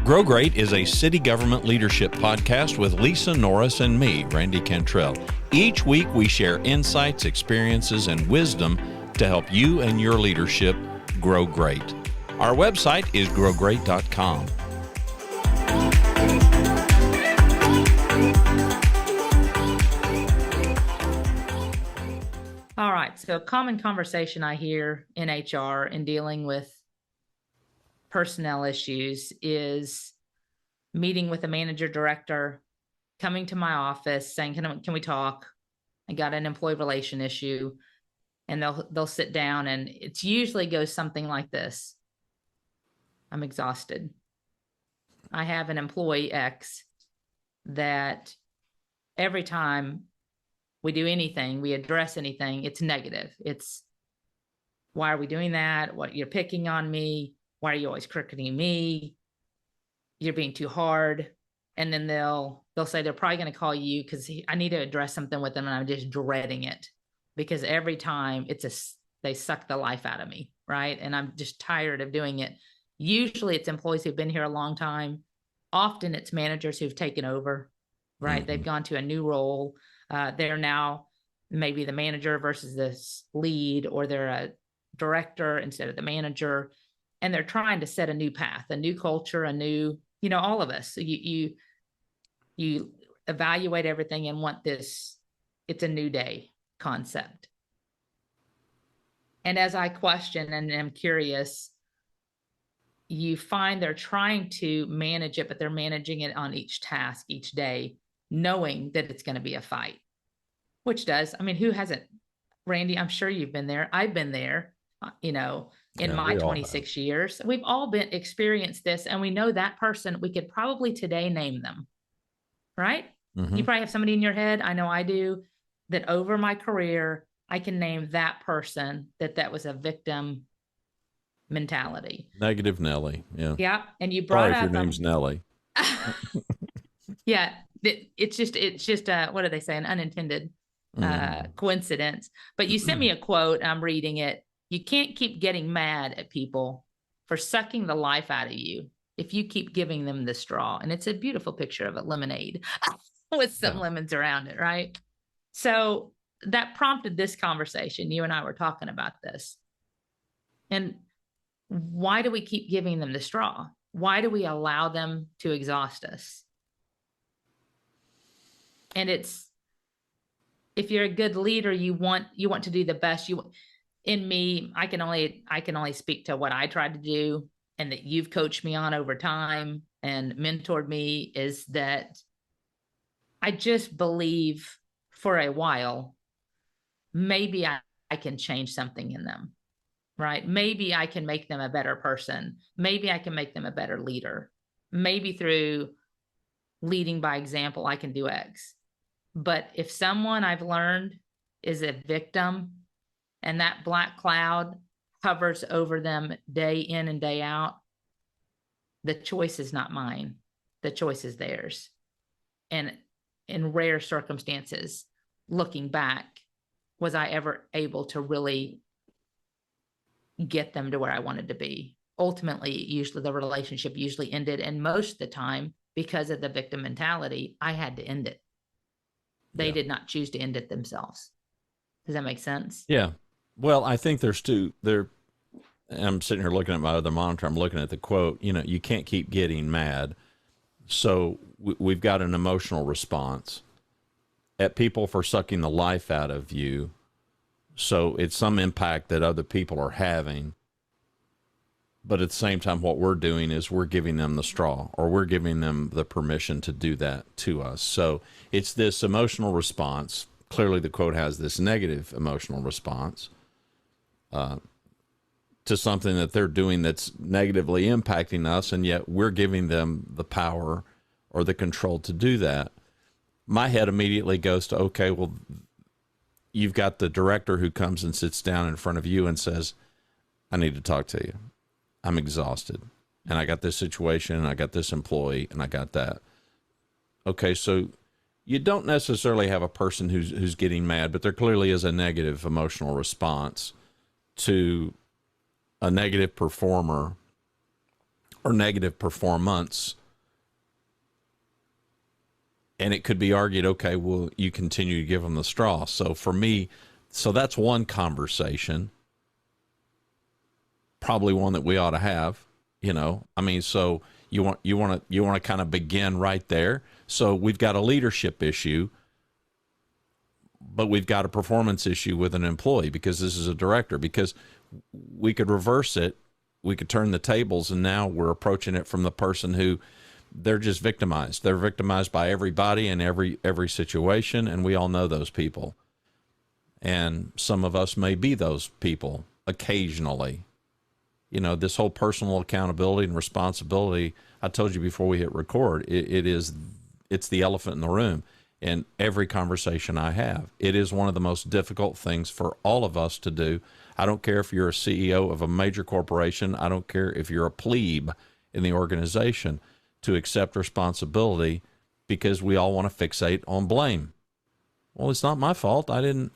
Grow Great is a city government leadership podcast with Lisa Norris and me, Randy Cantrell. Each week we share insights, experiences, and wisdom to help you and your leadership grow great. Our website is growgreat.com. All right, so a common conversation I hear in HR in dealing with personnel issues is meeting with a manager director, coming to my office saying, can we talk? I got an employee relation issue. And they'll sit down, and it usually goes something like this. I'm exhausted. I have an employee X that every time we do anything, we address anything, it's negative. It's, why are we doing that? What, you're picking on me? Why are you always critiquing me? You're being too hard. And then they'll say they're probably going to call you because I need to address something with them, and I'm just dreading it because every time they suck the life out of me, right? And I'm just tired of doing it. Usually it's employees who've been here a long time. Often it's managers who've taken over, right? Mm-hmm. They've gone to a new role. They're now maybe the manager versus the lead, or they're a director instead of the manager. And they're trying to set a new path, a new culture, a new, all of us. So you evaluate everything and want this, it's a new day concept. And as I question and am curious, you find they're trying to manage it, but they're managing it on each task, each day, knowing that it's going to be a fight, which does. I mean, who hasn't? Randy, I'm sure you've been there. I've been there, in my 26 years. We've all experienced this, and we know that person. We could probably today name them, right? Mm-hmm. You probably have somebody in your head. I know I do, that over my career, I can name that person that was a victim mentality. Negative Nelly. Yeah. Yeah. And you brought up, your name's Nelly. Yeah. It's just what do they say? An unintended coincidence. But you sent me a quote. I'm reading it. You can't keep getting mad at people for sucking the life out of you if you keep giving them the straw. And it's a beautiful picture of a lemonade with some lemons around it, right? So that prompted this conversation. You and I were talking about this. And why do we keep giving them the straw? Why do we allow them to exhaust us? And it's, if you're a good leader, you want to do the best. In me, I can only speak to what I try to do, and that you've coached me on over time and mentored me, is that I just believe for a while, maybe I can change something in them, right? Maybe I can make them a better person. Maybe I can make them a better leader. Maybe through leading by example, I can do X. But if someone I've learned is a victim, and that black cloud hovers over them day in and day out, the choice is not mine. The choice is theirs. And in rare circumstances, looking back, was I ever able to really get them to where I wanted to be? Ultimately, usually the relationship ended. And most of the time, because of the victim mentality, I had to end it. They did not choose to end it themselves. Does that make sense? Yeah. Well, I think there's two there. I'm sitting here looking at my other monitor. I'm looking at the quote, you can't keep getting mad. So we've got an emotional response at people for sucking the life out of you. So it's some impact that other people are having. But at the same time, what we're doing is we're giving them the straw, or we're giving them the permission to do that to us. So it's this emotional response. Clearly the quote has this negative emotional response to something that they're doing that's negatively impacting us, and yet we're giving them the power or the control to do that. My head immediately goes to, okay, well, you've got the director who comes and sits down in front of you and says, I need to talk to you. I'm exhausted, and I got this situation, and I got this employee, and I got that. Okay, so you don't necessarily have a person who's getting mad, but there clearly is a negative emotional response to a negative performer or negative performance. And it could be argued, okay, well, you continue to give them the straw. So for me, so that's one conversation, probably one that we ought to have, you know. I mean, so you want to kind of begin right there. So we've got a leadership issue, but we've got a performance issue with an employee because this is a director, because we could reverse it. We could turn the tables, and now we're approaching it from the person who they're just victimized. They're victimized by everybody in every situation, and we all know those people. And some of us may be those people occasionally. You know, this whole personal accountability and responsibility, I told you before we hit record, it's the elephant in the room in every conversation I have. It is one of the most difficult things for all of us to do. I don't care if you're a CEO of a major corporation. I don't care if you're a plebe in the organization, to accept responsibility, because we all want to fixate on blame. Well, it's not my fault. I didn't,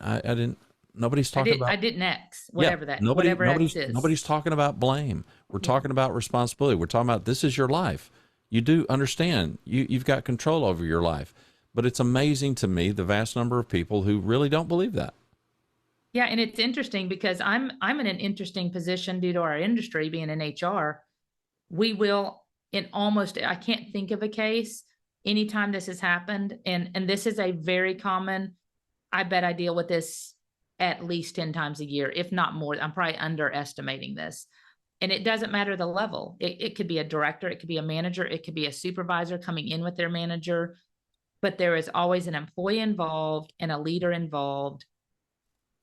nobody's talking about. I didn't X, whatever Yeah, that, whatever X is. Nobody's talking about blame. We're talking about responsibility. We're talking about, this is your life. You do understand you've got control over your life. But it's amazing to me, the vast number of people who really don't believe that. Yeah. And it's interesting because I'm in an interesting position due to our industry being in HR. We will, in almost, I can't think of a case anytime this has happened. And this is a very common, I bet I deal with this at least 10 times a year, if not more. I'm probably underestimating this. And it doesn't matter the level. It could be a director, it could be a manager, it could be a supervisor coming in with their manager, but there is always an employee involved and a leader involved.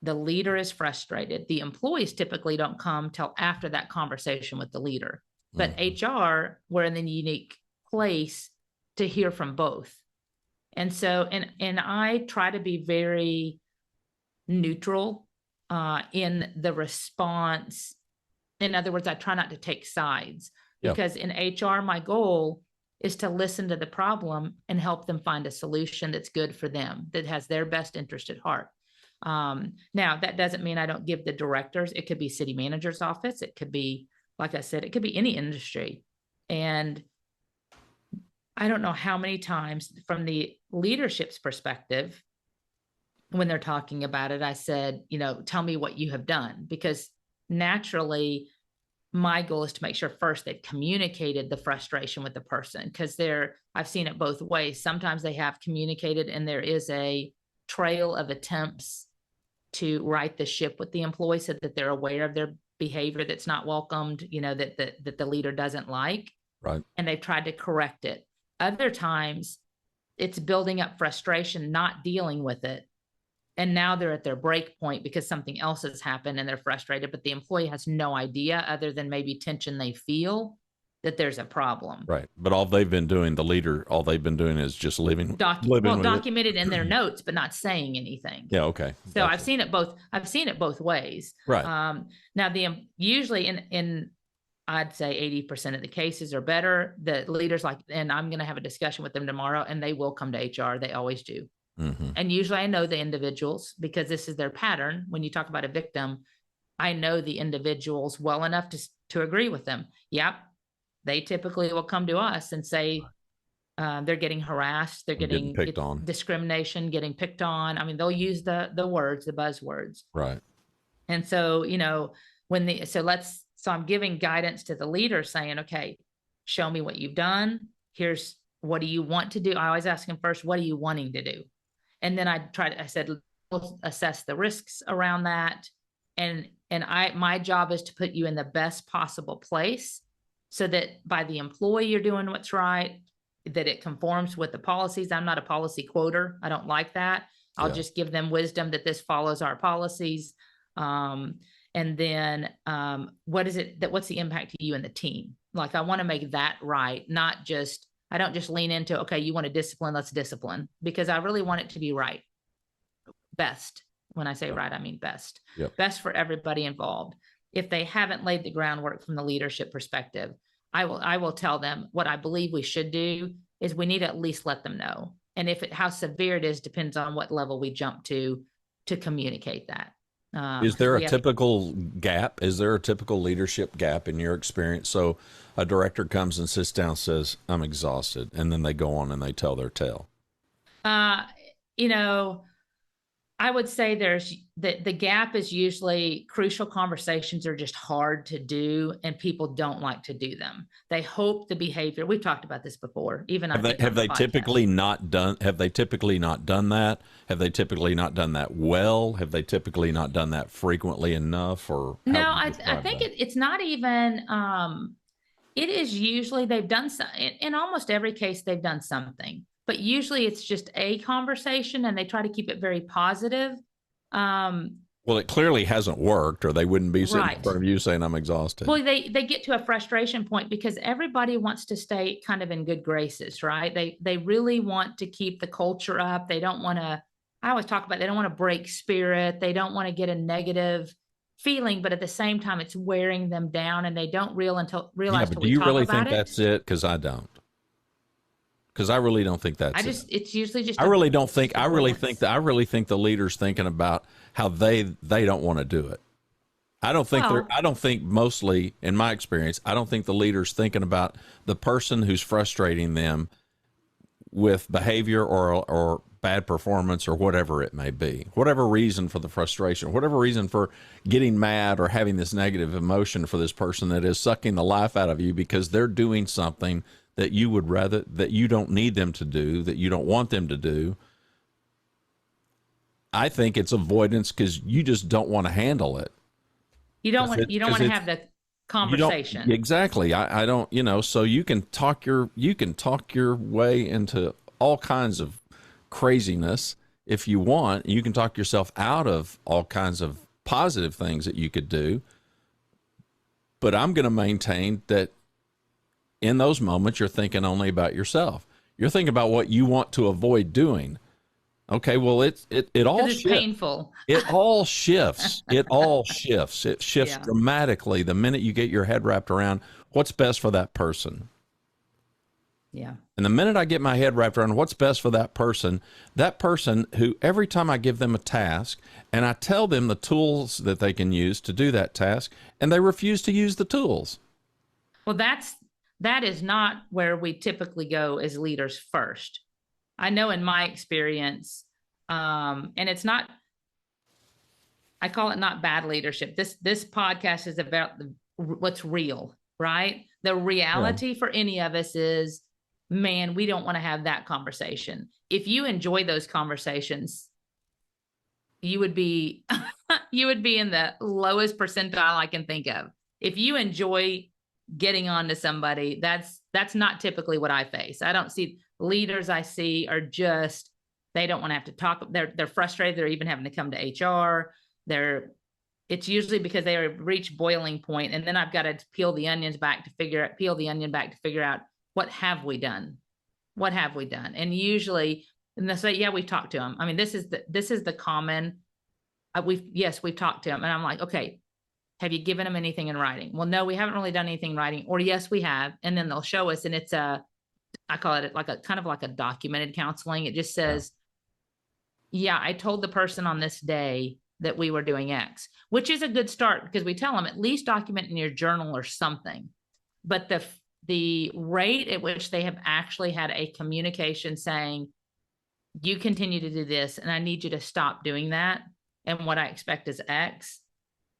The leader is frustrated. The employees typically don't come till after that conversation with the leader. But HR, we're in the unique place to hear from both. And so, and I try to be very neutral in the response. In other words, I try not to take sides, because in HR, my goal is to listen to the problem and help them find a solution that's good for them, that has their best interest at heart. Now, that doesn't mean I don't give the directors. It could be city manager's office. It could be, like I said, it could be any industry. And I don't know how many times from the leadership's perspective, when they're talking about it, I said, you know, tell me what you have done, because naturally my goal is to make sure first they've communicated the frustration with the person, because I've seen it both ways. Sometimes they have communicated and there is a trail of attempts to right the ship with the employee so that they're aware of their behavior that's not welcomed, you know, that the leader doesn't like. Right. And they've tried to correct it. Other times it's building up frustration, not dealing with it. And now they're at their break point because something else has happened and they're frustrated, but the employee has no idea, other than maybe tension they feel, that there's a problem. Right. But all they've been doing, the leader, all they've been doing is just living documented in their notes, but not saying anything. Yeah. Okay. So I've seen it both ways. Right. Now usually in I'd say 80% of the cases are better. The leaders and I'm going to have a discussion with them tomorrow, and they will come to HR. They always do. Mm-hmm. And usually I know the individuals, because this is their pattern. When you talk about a victim, I know the individuals well enough to agree with them. Yep. They typically will come to us and say they're getting harassed, they're getting picked on, discrimination, getting picked on. I mean, they'll use the words, the buzzwords. Right. And so, you know, so I'm giving guidance to the leader saying, okay, show me what you've done. Here's, what do you want to do? I always ask them first, what are you wanting to do? And then I said, we'll assess the risks around that. And my job is to put you in the best possible place, so that by the employee, you're doing what's right, that it conforms with the policies. I'm not a policy quoter. I don't like that. I'll just give them wisdom that this follows our policies. And then what's the impact to you and the team? Like, I want to make that right, I don't just lean into, okay, you want to discipline, let's discipline, because I really want it to be right. Best. When I say right, I mean best. Yep. Best for everybody involved. If they haven't laid the groundwork from the leadership perspective, I will tell them what I believe we should do is we need to at least let them know. And how severe it is depends on what level we jump to communicate that. Is 'cause there a we have, typical gap? Is there a typical leadership gap in your experience? So a director comes and sits down, says, "I'm exhausted," and then they go on and they tell their tale. uh, you know, I would say there's the gap is usually crucial conversations are just hard to do and people don't like to do them. They hope the behavior, we've talked about this before, even I think Have on the they podcast. typically not done? Have they typically not done that? Have they typically not done that well? Have they typically not done that frequently enough? Or how No, would you I describe think that? it's not even it is usually they've done some in almost every case they've done something, but usually it's just a conversation and they try to keep it very positive. Um, Well, it clearly hasn't worked, or they wouldn't be sitting in right. front of you saying, "I'm exhausted." Well, they get to a frustration point because everybody wants to stay kind of in good graces, right? They really want to keep the culture up. They don't want to. I always talk about they don't want to break spirit. They don't want to get a negative feeling, but at the same time, it's wearing them down, and they don't Yeah, realize but till do we you talk really about think it. that's it? Because I don't. Because I really don't think I that's it. just it's usually just I really don't think. just I really think avoidance. that. I really think the leader's thinking about how they don't want to do it. I don't think they're. Well, I don't think mostly, in my experience, I don't think the leader's thinking about the person who's frustrating them with behavior or bad performance or whatever it may be, whatever reason for the frustration, whatever reason for getting mad or having this negative emotion for this person that is sucking the life out of you because they're doing something that you would rather, that you don't need them to do, that you don't want them to do. I think it's avoidance because you just don't want to handle it. you don't Because want to it's have the you don't conversation. exactly. I don't. So you can talk your way into all kinds of craziness if you want. You can talk yourself out of all kinds of positive things that you could do. But I'm going to maintain that in those moments, you're thinking only about yourself. You're thinking about what you want to avoid doing. Okay, well, it all Because it's shifts. painful. It all shifts. It all shifts. It shifts Yeah. dramatically the minute you get your head wrapped around what's best for that person. Yeah. And the minute I get my head wrapped around what's best for that person who every time I give them a task and I tell them the tools that they can use to do that task, and they refuse to use the tools. Well, that is not where we typically go as leaders first. I know in my experience, and it's not. I call it not bad leadership. This podcast is about what's real, right? The Yeah. reality for any of us is, man, we don't want to have that conversation. If you enjoy those conversations, you would be you would be in the lowest percentile I can think of. If you enjoy getting on to somebody, that's not typically what I face. I don't see leaders I see are just they don't want to have to talk. They're frustrated. They're even having to come to HR. They're it's usually because they reach boiling point, and then I've got to peel the onion back to figure out what have we done, and usually and they say, yeah, we've talked to them. I mean, this is the common. We've talked to them, and I'm like, okay, have you given them anything in writing? Well, no, we haven't really done anything in writing, or yes, we have, and then they'll show us, and it's I call it like a kind of like a documented counseling. It just Yeah. says, yeah, I told the person on this day that we were doing X, which is a good start because we tell them at least document in your journal or something. But the rate at which they have actually had a communication saying, you continue to do this and I need you to stop doing that, and what I expect is X,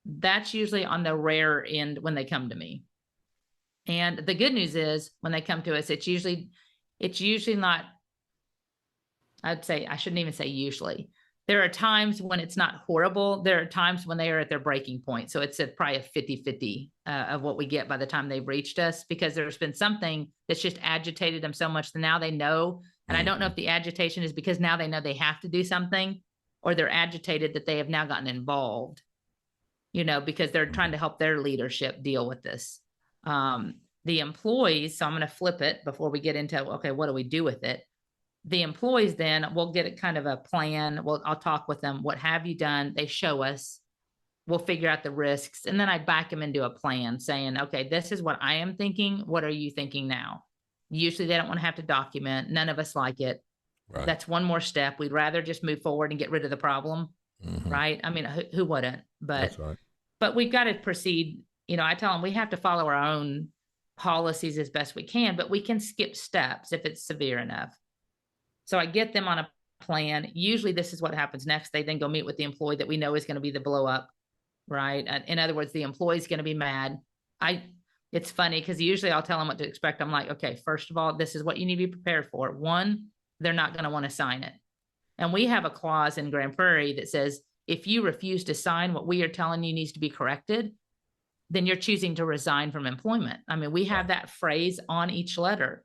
that's usually on the rare end when they come to me. And the good news is when they come to us, it's usually not, I'd say, I shouldn't even say usually. There are times when it's not horrible. There are times when they are at their breaking point. So it's probably a 50-50 of what we get by the time they've reached us, because there's been something that's just agitated them so much that now they know. And I don't know if the agitation is because now they know they have to do something, or they're agitated that they have now gotten involved, because they're trying to help their leadership deal with this. The employees, so I'm going to flip it before we get into, okay, what do we do with it? The employees then we'll get a kind of a plan. I'll talk with them. What have you done? They show us. We'll figure out the risks. And then I back them into a plan saying, okay, this is what I am thinking. What are you thinking now? Usually they don't want to have to document. None of us like it. Right. That's one more step. We'd rather just move forward and get rid of the problem. right? I mean, who wouldn't? That's right. But we've got to proceed. I tell them we have to follow our own policies as best we can, but we can skip steps if it's severe enough. So I get them on a plan. Usually this is what happens next. They then go meet with the employee that we know is going to be the blow up, right? In other words, the employee's going to be mad. It's funny because usually I'll tell them what to expect. I'm like, okay, first of all, this is what you need to be prepared for. One, they're not going to want to sign it. And we have a clause in Grand Prairie that says, if you refuse to sign what we are telling you needs to be corrected, then you're choosing to resign from employment. I mean, we have that phrase on each letter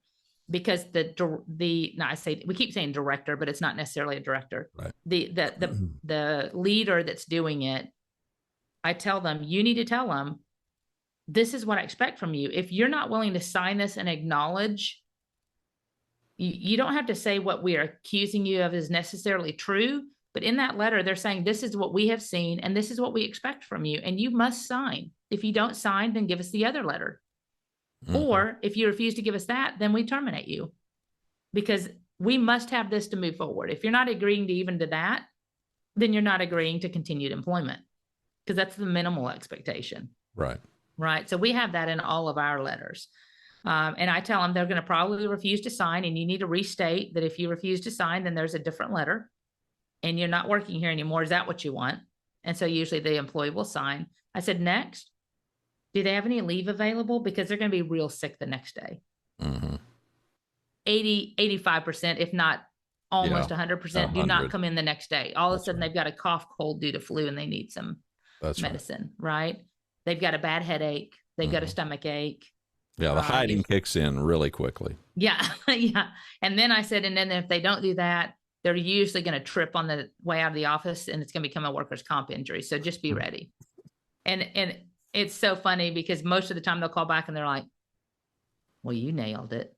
because I say, we keep saying director, but it's not necessarily a director. Right. The leader that's doing it, I tell them, you need to tell them, this is what I expect from you. If you're not willing to sign this and acknowledge, you don't have to say what we are accusing you of is necessarily true, but in that letter, they're saying, this is what we have seen, and this is what we expect from you, and you must sign. If you don't sign, then give us the other letter. Or if you refuse to give us that, then we terminate you, because we must have this to move forward. If you're not agreeing to even to that, then you're not agreeing to continued employment, because that's the minimal expectation. Right. Right. So we have that in all of our letters. And I tell them they're going to probably refuse to sign, and you need to restate that if you refuse to sign, then there's a different letter and you're not working here anymore. Is that what you want? And so usually the employee will sign. I said, next, do they have any leave available? Because they're going to be real sick the next day. 85%, if not almost 100%, do not come in the next day. All of a sudden they've got a cough, cold due to flu, and they need some medicine, right? They've got a bad headache. They've got a stomach ache. Yeah, the hiding kicks in really quickly. Yeah, yeah. And then I said, and then if they don't do that, they're usually going to trip on the way out of the office, and it's going to become a workers' comp injury. So just be ready. And it's so funny because most of the time they'll call back and they're like, well, you nailed it.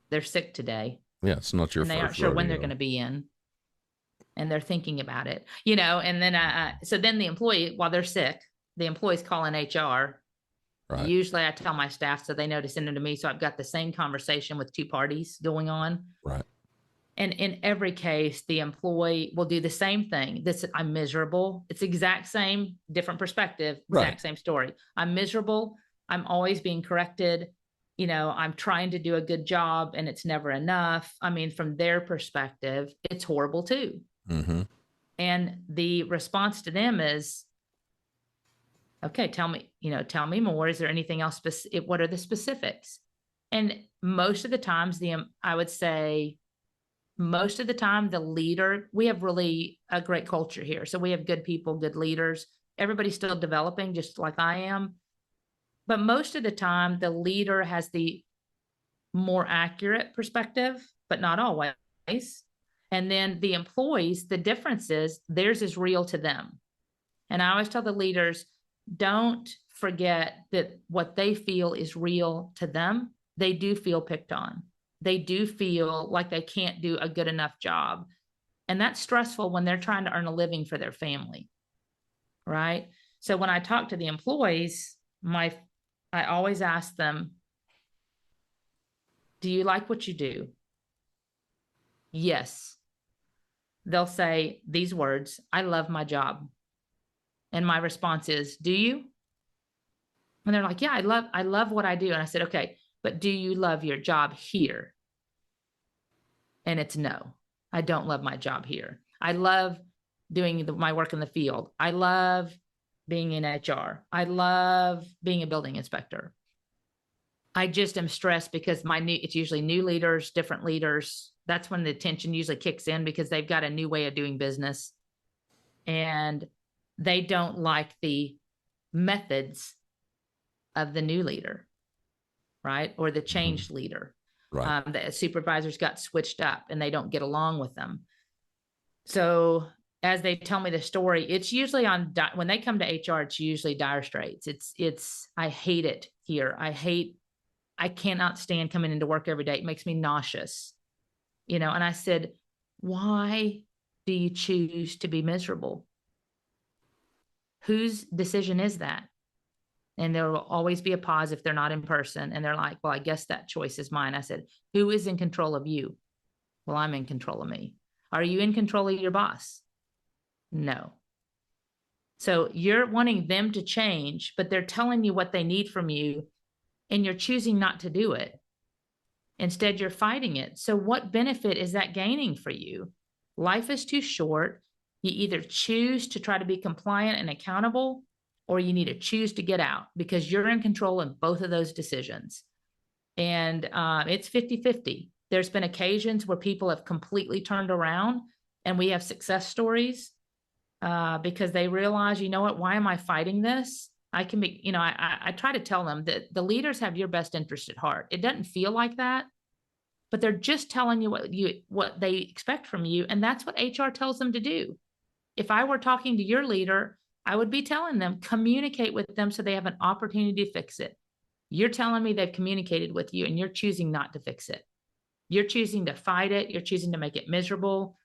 They're sick today. Yeah, it's not your fault. They aren't sure when they're going to be in. And they're thinking about it, and then so then the employee, while they're sick, the employee's calling HR. Right. Usually I tell my staff so they know to send them to me. So I've got the same conversation with two parties going on. Right. And in every case, the employee will do the same thing. I'm miserable. It's exact same, different perspective, exact same story. I'm miserable. I'm always being corrected. I'm trying to do a good job and it's never enough. I mean, from their perspective, it's horrible too. And the response to them is, okay, tell me more. Is there anything else? What are the specifics? And most of the times, I would say most of the time, the leader, we have really a great culture here. So we have good people, good leaders. Everybody's still developing, just like I am. But most of the time, the leader has the more accurate perspective, but not always. And then the employees, the difference is theirs is real to them. And I always tell the leaders, don't forget that what they feel is real to them. They do feel picked on. They do feel like they can't do a good enough job. And that's stressful when they're trying to earn a living for their family, right? So when I talk to the employees, I always ask them, do you like what you do? Yes. They'll say these words, I love my job. And my response is, do you? And they're like, yeah, I love what I do. And I said, okay, but do you love your job here? And it's no, I don't love my job here. I love doing my work in the field. I love being in HR. I love being a building inspector. I just am stressed because it's usually new leaders, different leaders. That's when the tension usually kicks in because they've got a new way of doing business. And they don't like the methods of the new leader, right? Or the changed leader. Right. The supervisors got switched up and they don't get along with them. So as they tell me the story, it's usually when they come to HR, it's usually dire straits. I hate it here. I cannot stand coming into work every day. It makes me nauseous, and I said, why do you choose to be miserable? Whose decision is that? And there will always be a pause if they're not in person. And they're like, well, I guess that choice is mine. I said, who is in control of you? Well, I'm in control of me. Are you in control of your boss? No. So you're wanting them to change, but they're telling you what they need from you, and you're choosing not to do it. Instead, you're fighting it. So what benefit is that gaining for you? Life is too short. You either choose to try to be compliant and accountable, or you need to choose to get out, because you're in control of both of those decisions. And it's 50-50. There's been occasions where people have completely turned around, and we have success stories because they realize, you know what, why am I fighting this? I can be, I try to tell them that the leaders have your best interest at heart. It doesn't feel like that, but they're just telling you what they expect from you. And that's what HR tells them to do. If I were talking to your leader, I would be telling them, communicate with them so they have an opportunity to fix it. You're telling me they've communicated with you, and you're choosing not to fix it. You're choosing to fight it. You're choosing to make it miserable.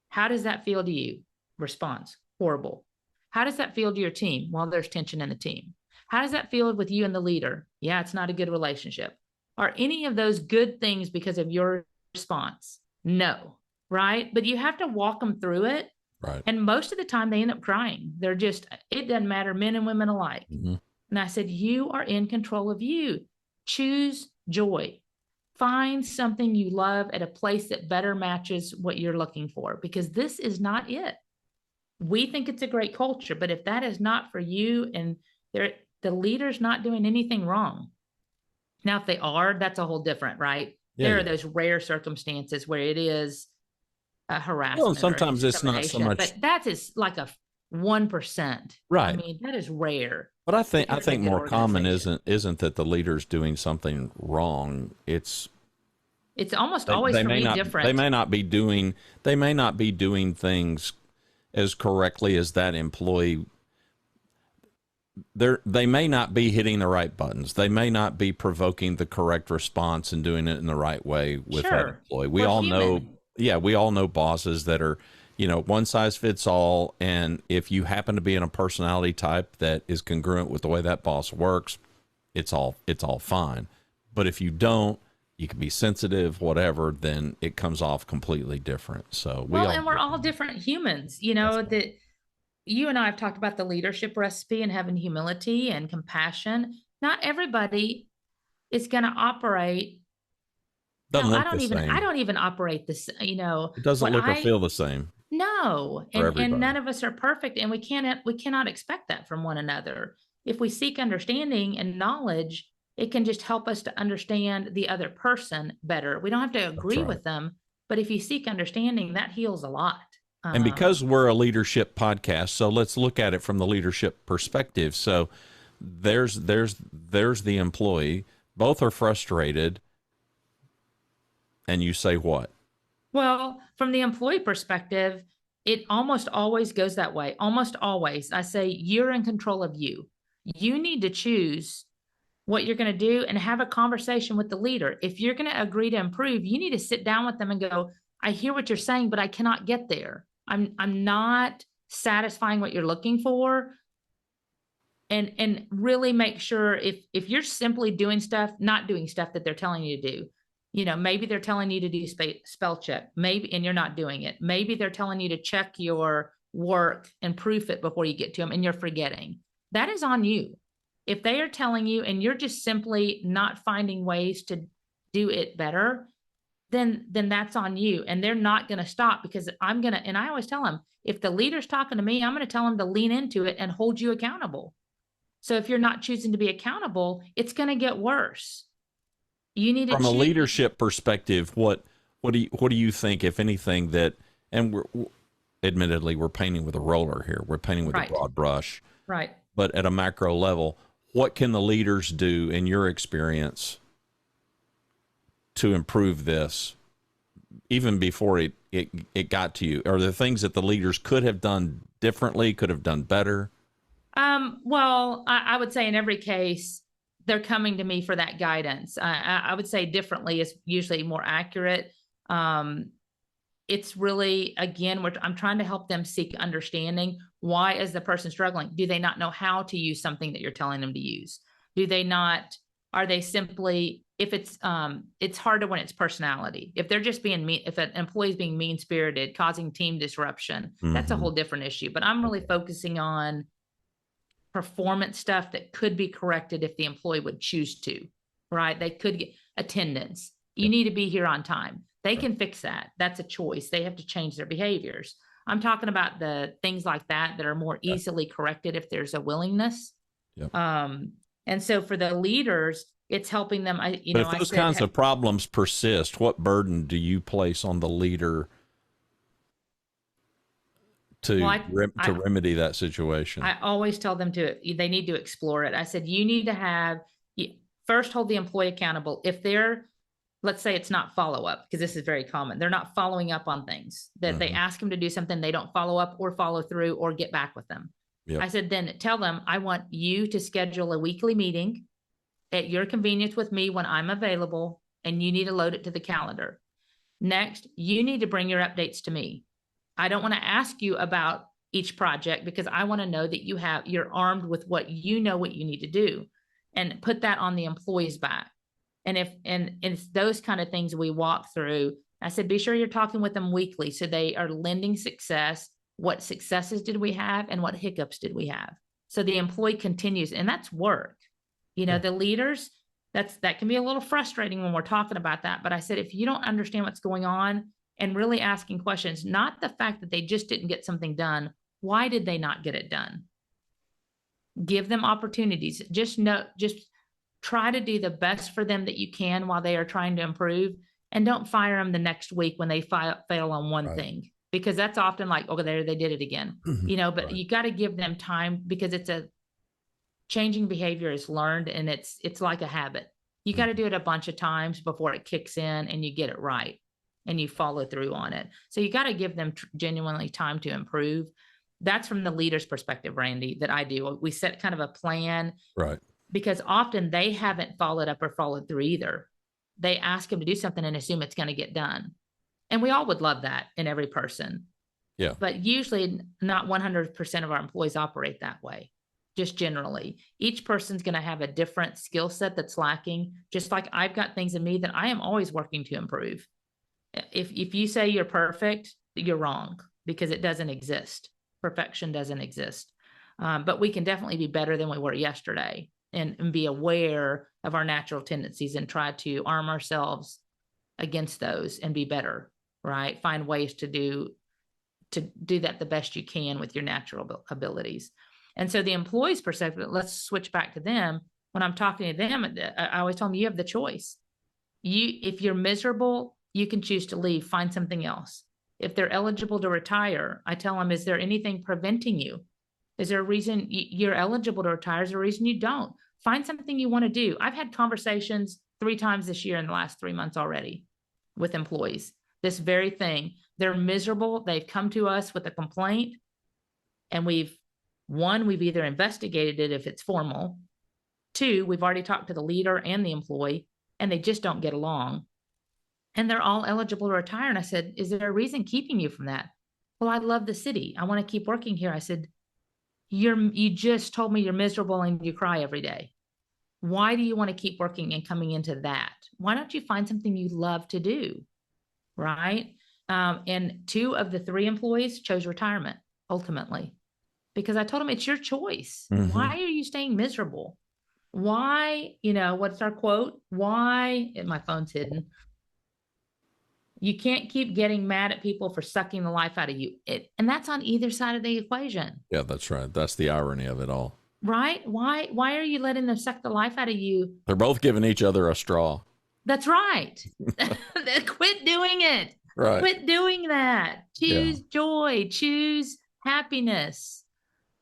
How does that feel to you? Response: horrible. How does that feel to your team? Well, there's tension in the team. How does that feel with you and the leader? Yeah, it's not a good relationship. Are any of those good things because of your response? No, right? But you have to walk them through it. Right. And most of the time they end up crying. They're just, it doesn't matter, men and women alike. Mm-hmm. And I said, you are in control of you. Choose joy. Find something you love at a place that better matches what you're looking for, because this is not it. We think it's a great culture, but if that is not for you, and the leader's not doing anything wrong. Now, if they are, that's a whole different, right? Yeah, there are those rare circumstances where it is a harassment. Well, sometimes it's not so much, but that is like a 1%. Right. I mean, that is rare. But I think more common isn't that the leader's doing something wrong. It's almost always for me different. They may not be doing things as correctly as that employee. They may not be hitting the right buttons. They may not be provoking the correct response and doing it in the right way with that employee. We all know bosses that are, one size fits all. And if you happen to be in a personality type that is congruent with the way that boss works, it's all fine. But if you don't, you can be sensitive, whatever, then it comes off completely different. So we're all different humans, that you and I have talked about the leadership recipe and having humility and compassion. Not everybody is going to operate. I don't even operate this, It doesn't look or feel the same. No. And none of us are perfect, and we cannot expect that from one another. If we seek understanding and knowledge, it can just help us to understand the other person better. We don't have to agree with them, but if you seek understanding, that heals a lot. And because we're a leadership podcast, so let's look at it from the leadership perspective. So there's the employee. Both are frustrated. And you say what? Well, from the employee perspective, it almost always goes that way. Almost always. I say, you're in control of you. You need to choose what you're going to do and have a conversation with the leader. If you're going to agree to improve, you need to sit down with them and go, I hear what you're saying, but I cannot get there. I'm not satisfying what you're looking for. And really make sure if you're simply doing stuff, not doing stuff that they're telling you to do, maybe they're telling you to do spell check, and you're not doing it. Maybe they're telling you to check your work and proof it before you get to them, and you're forgetting. That is on you. If they are telling you and you're just simply not finding ways to do it better, then that's on you. And they're not going to stop, because and I always tell them, if the leader's talking to me, I'm going to tell them to lean into it and hold you accountable. So if you're not choosing to be accountable, it's going to get worse. You need to, from a leadership perspective, what do you think, if anything, that, and admittedly we're painting with a roller here. We're painting with a broad brush. Right. But at a macro level, what can the leaders do, in your experience, to improve this, even before it got to you? Are there things that the leaders could have done differently, could have done better? Well, I would say in every case, they're coming to me for that guidance. I would say differently is usually more accurate. It's really, again, I'm trying to help them seek understanding. Why is the person struggling? Do they not know how to use something that you're telling them to use? Do they not Are they simply, if it's harder when it's personality. If they're just being mean, if an employee is being mean spirited, causing team disruption, that's a Mhm. whole different issue. But I'm really focusing on performance stuff that could be corrected if the employee would choose to, right? They could get attendance. You Yep. need to be here on time. They Right. can fix that. That's a choice. They have to change their behaviors. I'm talking about the things like that that are more Yeah. easily corrected if there's a willingness. Yep. And so for the leaders, it's helping them. But if those kinds of problems persist, what burden do you place on the leader to remedy that situation? I always tell them they need to explore it. I said, you need to first hold the employee accountable. If they're, let's say it's not follow up, because this is very common. They're not following up on things that they ask them to do something. They don't follow up or follow through or get back with them. Yep. I said, then tell them, I want you to schedule a weekly meeting at your convenience with me when I'm available, and you need to load it to the calendar. Next, you need to bring your updates to me. I don't want to ask you about each project because I want to know that you're armed with what you need to do, and put that on the employee's back. And it's those kind of things we walk through. I said, be sure you're talking with them weekly so they are lending success. What successes did we have and what hiccups did we have? So the employee continues, and that's work. The leaders, that can be a little frustrating when we're talking about that. But I said, if you don't understand what's going on and really asking questions, not the fact that they just didn't get something done, why did they not get it done? Give them opportunities. Just try to do the best for them that you can while they are trying to improve, and don't fire them the next week when they fail on one thing, because that's often like, oh, there they did it again. But you got to give them time, because it's a changing behavior is learned, and it's like a habit. You got to do it a bunch of times before it kicks in and you get it right and you follow through on it. So you got to give them genuinely time to improve. That's from the leader's perspective, Randy, that I do. We set kind of a plan, right? Because often they haven't followed up or followed through either. They ask them to do something and assume it's going to get done. And we all would love that in every person. Yeah. But usually not 100% of our employees operate that way. Just generally, each person's going to have a different skill set that's lacking. Just like I've got things in me that I am always working to improve. If you say you're perfect, you're wrong, because it doesn't exist. Perfection doesn't exist. But we can definitely be better than we were yesterday, and be aware of our natural tendencies and try to arm ourselves against those and be better, right? Find ways to do that the best you can with your natural abilities. And so the employee's perspective, let's switch back to them. When I'm talking to them, I always tell them, you have the choice. If you're miserable, you can choose to leave, find something else. If they're eligible to retire, I tell them, is there anything preventing you? Is there a reason you're eligible to retire? Is there a reason you don't? Find something you want to do. I've had conversations 3 times this year in the last 3 months already with employees. This very thing. They're miserable. They've come to us with a complaint, and we've either investigated it if it's formal. 2, we've already talked to the leader and the employee, and they just don't get along. And they're all eligible to retire. And I said, is there a reason keeping you from that? Well, I love the city. I want to keep working here. I said, you just told me you're miserable and you cry every day. Why do you want to keep working and coming into that? Why don't you find something you love to do? Right. And 2 of the 3 employees chose retirement ultimately, because I told them, it's your choice. Why are you staying miserable? Why, what's our quote? Why, my phone's hidden. You can't keep getting mad at people for sucking the life out of you. And that's on either side of the equation. Yeah, that's right. That's the irony of it all. Right? Why are you letting them suck the life out of you? They're both giving each other a straw. That's right. Quit doing it. Right. Quit doing that. Choose joy. Choose happiness.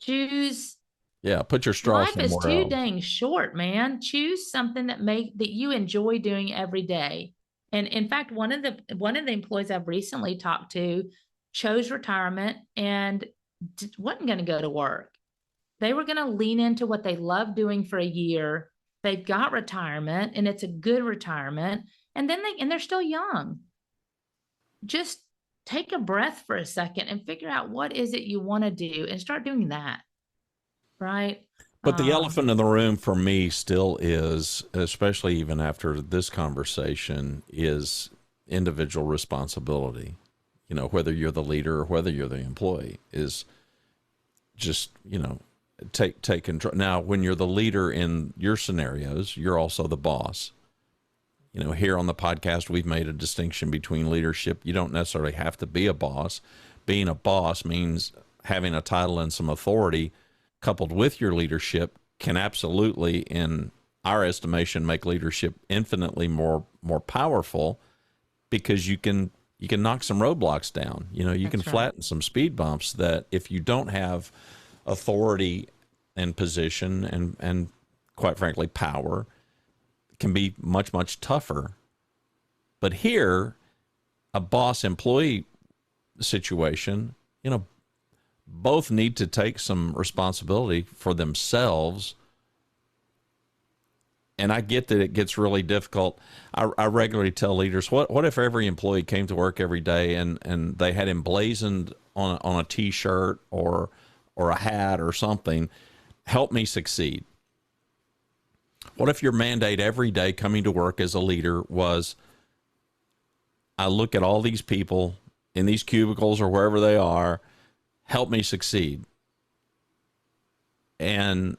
Choose. Yeah, put your straw somewhere else. Life is too else. dang short, man. Choose something that you enjoy doing every day. And in fact, one of the employees I've recently talked to chose retirement and wasn't going to go to work. They were going to lean into what they love doing for a year. They've got retirement, and it's a good retirement. And then they're still young. Just take a breath for a second and figure out what is it you want to do and start doing that. Right. But the elephant in the room for me still is, especially even after this conversation, is individual responsibility. You know, whether you're the leader or whether you're the employee, is just, you know, take control. Now, when you're the leader in your scenarios, you're also the boss. You know, here on the podcast, we've made a distinction between leadership. You don't necessarily have to be a boss. Being a boss means having a title and some authority coupled with your leadership can absolutely, in our estimation, make leadership infinitely more powerful, because you can knock some roadblocks down. You know, you can flatten some speed bumps that if you don't have authority and position and quite frankly power, can be much tougher. But here, a boss employee situation, you know, both need to take some responsibility for themselves. And I get that it gets really difficult. I regularly tell leaders, what if every employee came to work every day and they had emblazoned on a T-shirt or a hat or something, help me succeed? What if your mandate every day coming to work as a leader was, I look at all these people in these cubicles or wherever they are, help me succeed? And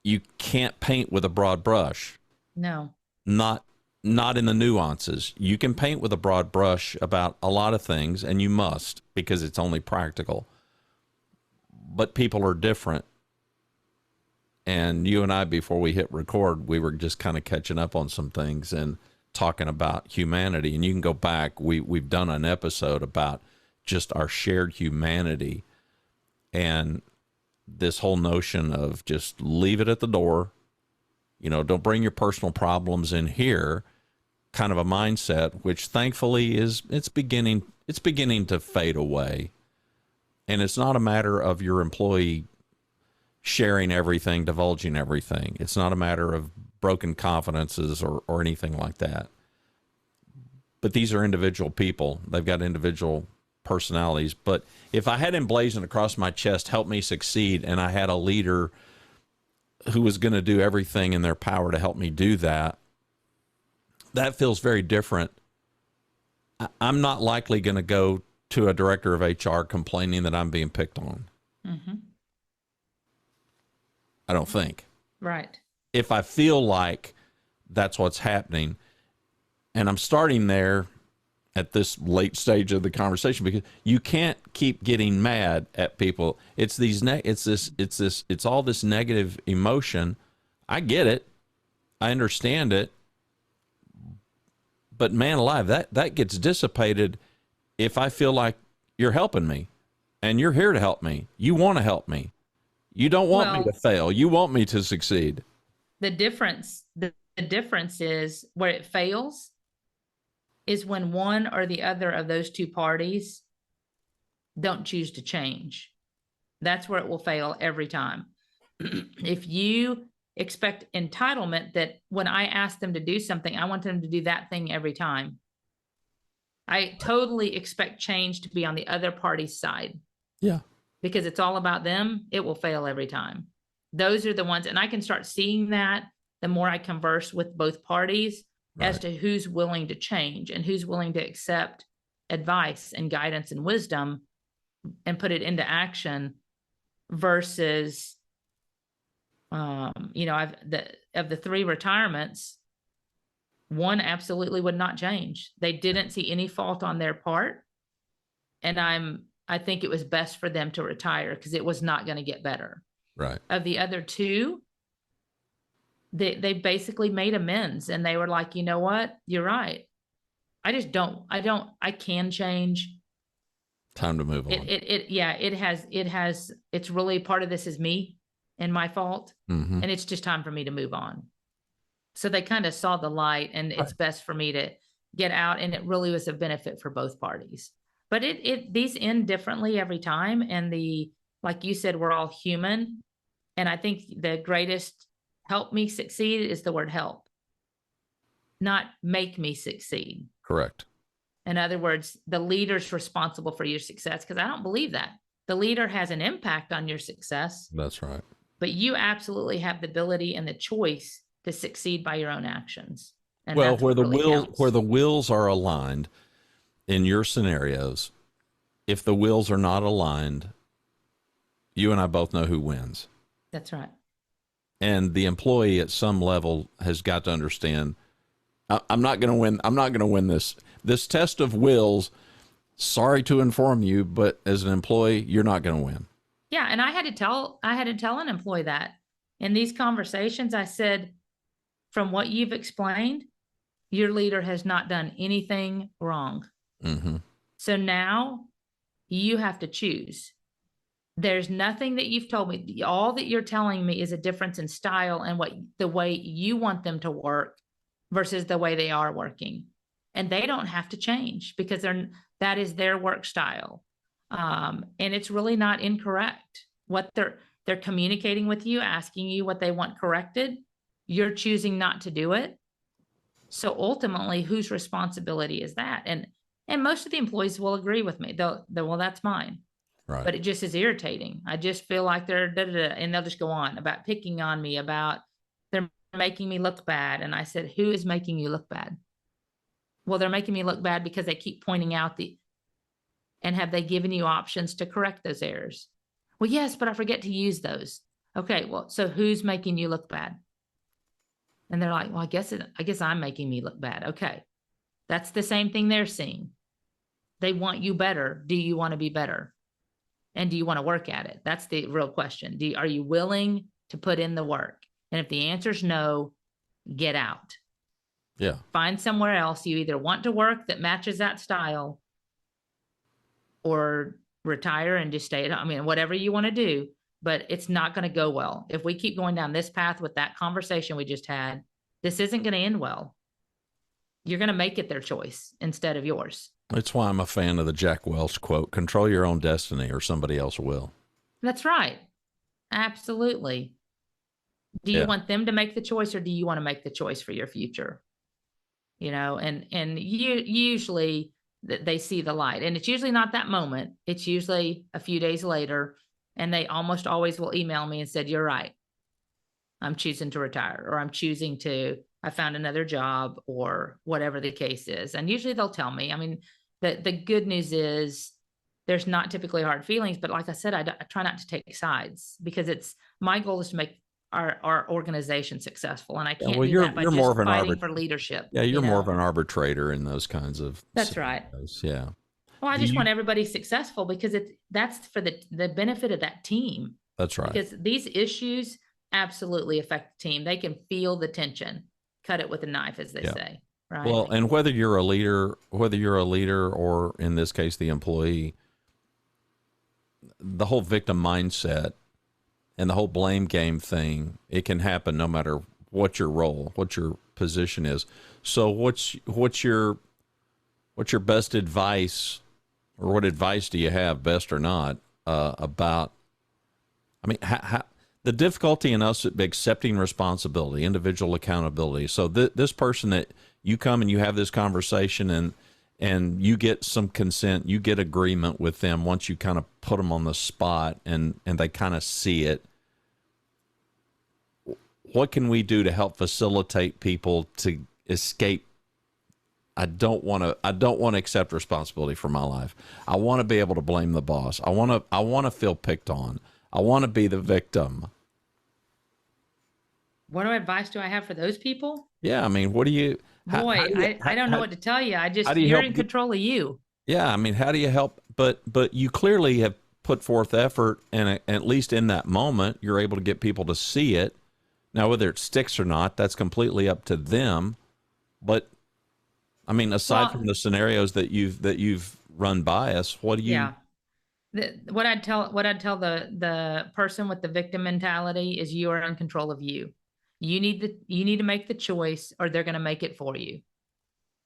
you can't paint with a broad brush. No. Not in the nuances. You can paint with a broad brush about a lot of things, and you must, because it's only practical. But people are different. And you and I, before we hit record, we were just kind of catching up on some things and talking about humanity. And you can go back. We've done an episode about just our shared humanity and this whole notion of just leave it at the door. You know, don't bring your personal problems in here, kind of a mindset, which thankfully it's beginning to fade away. And it's not a matter of your employee sharing everything, divulging everything. It's not a matter of broken confidences or anything like that. But these are individual people. They've got individual personalities. But if I had emblazoned across my chest, help me succeed, and I had a leader who was going to do everything in their power to help me do that, that feels very different. I'm not likely going to go to a director of HR complaining that I'm being picked on. Mm-hmm. I don't think. Right. If I feel like that's what's happening, and I'm starting there at this late stage of the conversation, because you can't keep getting mad at people. It's all this negative emotion. I get it. I understand it. But man alive, that gets dissipated if I feel like you're helping me and you're here to help me. You want to help me. You don't want me to fail. You want me to succeed. The difference is where it fails is when one or the other of those two parties don't choose to change. That's where it will fail every time. If you expect entitlement, that when I ask them to do something, I want them to do that thing every time, I totally expect change to be on the other party's side. Yeah. Because it's all about them, it will fail every time. Those are the ones, and I can start seeing that the more I converse with both parties, right, as to who's willing to change and who's willing to accept advice and guidance and wisdom and put it into action versus, you know, of the 3 retirements, one absolutely would not change. They didn't see any fault on their part. And I think it was best for them to retire because it was not going to get better. Right. Of the other 2, they basically made amends, and they were like, you know what? You're right. I can change. Time to move on. It's really part of this is me and my fault. Mm-hmm. And it's just time for me to move on. So they kind of saw the light, and it's best for me to get out. And it really was a benefit for both parties. But these end differently every time. And like you said, we're all human. And I think the greatest help me succeed is the word help, not make me succeed. Correct. In other words, the leader's responsible for your success, because I don't believe that. The leader has an impact on your success. That's right. but you absolutely have the ability and the choice to succeed by your own actions. And Well, that's what really counts. where the wheels are aligned in your scenarios, if the wheels are not aligned, you and I both know who wins. That's right. And the employee at some level has got to understand, I'm not going to win. I'm not going to win this test of wills. Sorry to inform you, but as an employee, you're not going to win. Yeah, and I had to tell an employee that in these conversations. I said, from what you've explained, your leader has not done anything wrong. Mm-hmm. So now you have to choose. There's nothing that you've told me. All that you're telling me is a difference in style and the way you want them to work versus the way they are working. And they don't have to change because that is their work style. And it's really not incorrect. What they're communicating with you, asking you what they want corrected. You're choosing not to do it. So ultimately, whose responsibility is that? And most of the employees will agree with me. They'll well, that's mine. Right. But it just is irritating. I just feel like they're and they'll just go on about picking on me, about they're making me look bad. And I said, who is making you look bad? Well, they're making me look bad because they keep pointing out and have they given you options to correct those errors? Well, yes, but I forget to use those. Okay, well, so who's making you look bad? And they're like, well, I guess I'm making me look bad. Okay. That's the same thing they're seeing. They want you better. Do you want to be better? And do you want to work at it? That's the real question. Are you willing to put in the work? And if the answer is no, get out. Yeah. Find somewhere else. You either want to work that matches that style or retire and just stay at home. I mean, whatever you want to do, but it's not going to go well. If we keep going down this path with that conversation we just had, this isn't going to end well. You're going to make it their choice instead of yours. That's why I'm a fan of the Jack Welch quote, control your own destiny or somebody else will. That's right. Absolutely. Do you want them to make the choice or do you want to make the choice for your future? You know, and usually they see the light, and it's usually not that moment. It's usually a few days later, and they almost always will email me and said, you're right. I'm choosing to retire, or I found another job, or whatever the case is. And usually they'll tell me. I mean, the good news is there's not typically hard feelings, but like I said, I try not to take sides because my goal is to make our organization successful, and I can't do that by just more of fighting for leadership. Yeah, you're more of an arbitrator in those kinds of That's right. Yeah. Well, I just want everybody successful because that's for the benefit of that team. That's right. Because these issues absolutely affect the team. They can feel the tension. Cut it with a knife, as they say. Right. Well, and whether you're a leader or in this case the employee, the whole victim mindset and the whole blame game thing, it can happen no matter what your role, what your position is. So what's your best advice, or what advice do you have, best or not, about, I mean, how the difficulty in us accepting responsibility, individual accountability. So this person that you come and you have this conversation and you get some consent, you get agreement with them once you kind of put them on the spot and they kind of see it. What can we do to help facilitate people to escape? I don't want to accept responsibility for my life. I want to be able to blame the boss. I want to feel picked on. I want to be the victim. What advice do I have for those people? Yeah, I mean, what do you? I don't know what to tell you. You're in control of you. Yeah, I mean, how do you help? But you clearly have put forth effort, and at least in that moment, you're able to get people to see it. Now, whether it sticks or not, that's completely up to them. But I mean, aside from the scenarios that you've run by us, what do you? Yeah. What I'd tell the person with the victim mentality is you are in control of you. You need to make the choice, or they're going to make it for you.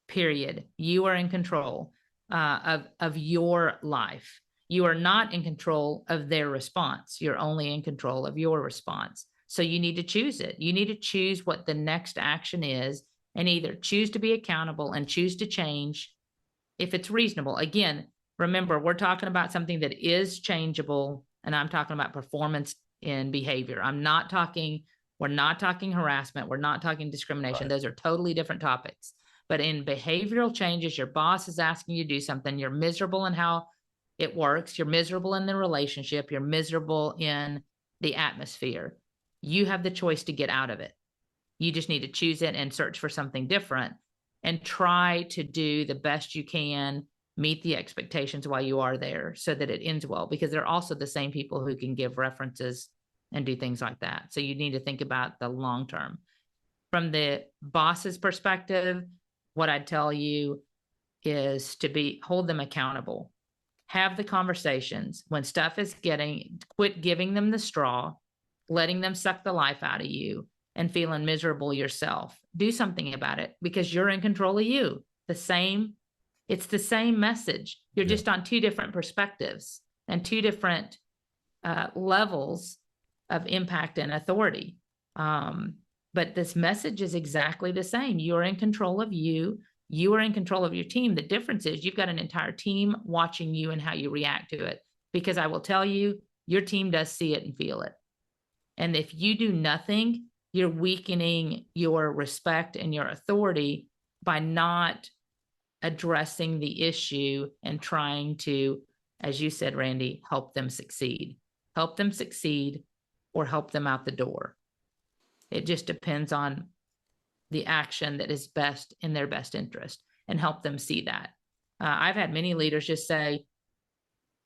Period. You are in control of your life. You are not in control of their response. You're only in control of your response. So you need to choose it. You need to choose what the next action is, and either choose to be accountable and choose to change if it's reasonable. Again, remember, we're talking about something that is changeable, and I'm talking about performance in behavior. We're not talking harassment. We're not talking discrimination. Right. Those are totally different topics. But in behavioral changes, your boss is asking you to do something. You're miserable in how it works. You're miserable in the relationship. You're miserable in the atmosphere. You have the choice to get out of it. You just need to choose it and search for something different and try to do the best you can, meet the expectations while you are there so that it ends well, because they're also the same people who can give references and do things like that. So you need to think about the long term. From the boss's perspective, what I'd tell you is to hold them accountable. Have the conversations when stuff is quit giving them the straw, letting them suck the life out of you and feeling miserable yourself. Do something about it because you're in control of you. It's the same message. You're just on two different perspectives and two different levels of impact and authority. But this message is exactly the same. You're in control of you. You are in control of your team. The difference is you've got an entire team watching you and how you react to it. Because I will tell you, your team does see it and feel it. And if you do nothing, you're weakening your respect and your authority by not addressing the issue and trying to, as you said, Randy, help them succeed. Help them succeed or help them out the door. It just depends on the action that is best in their best interest and help them see that. I've had many leaders just say,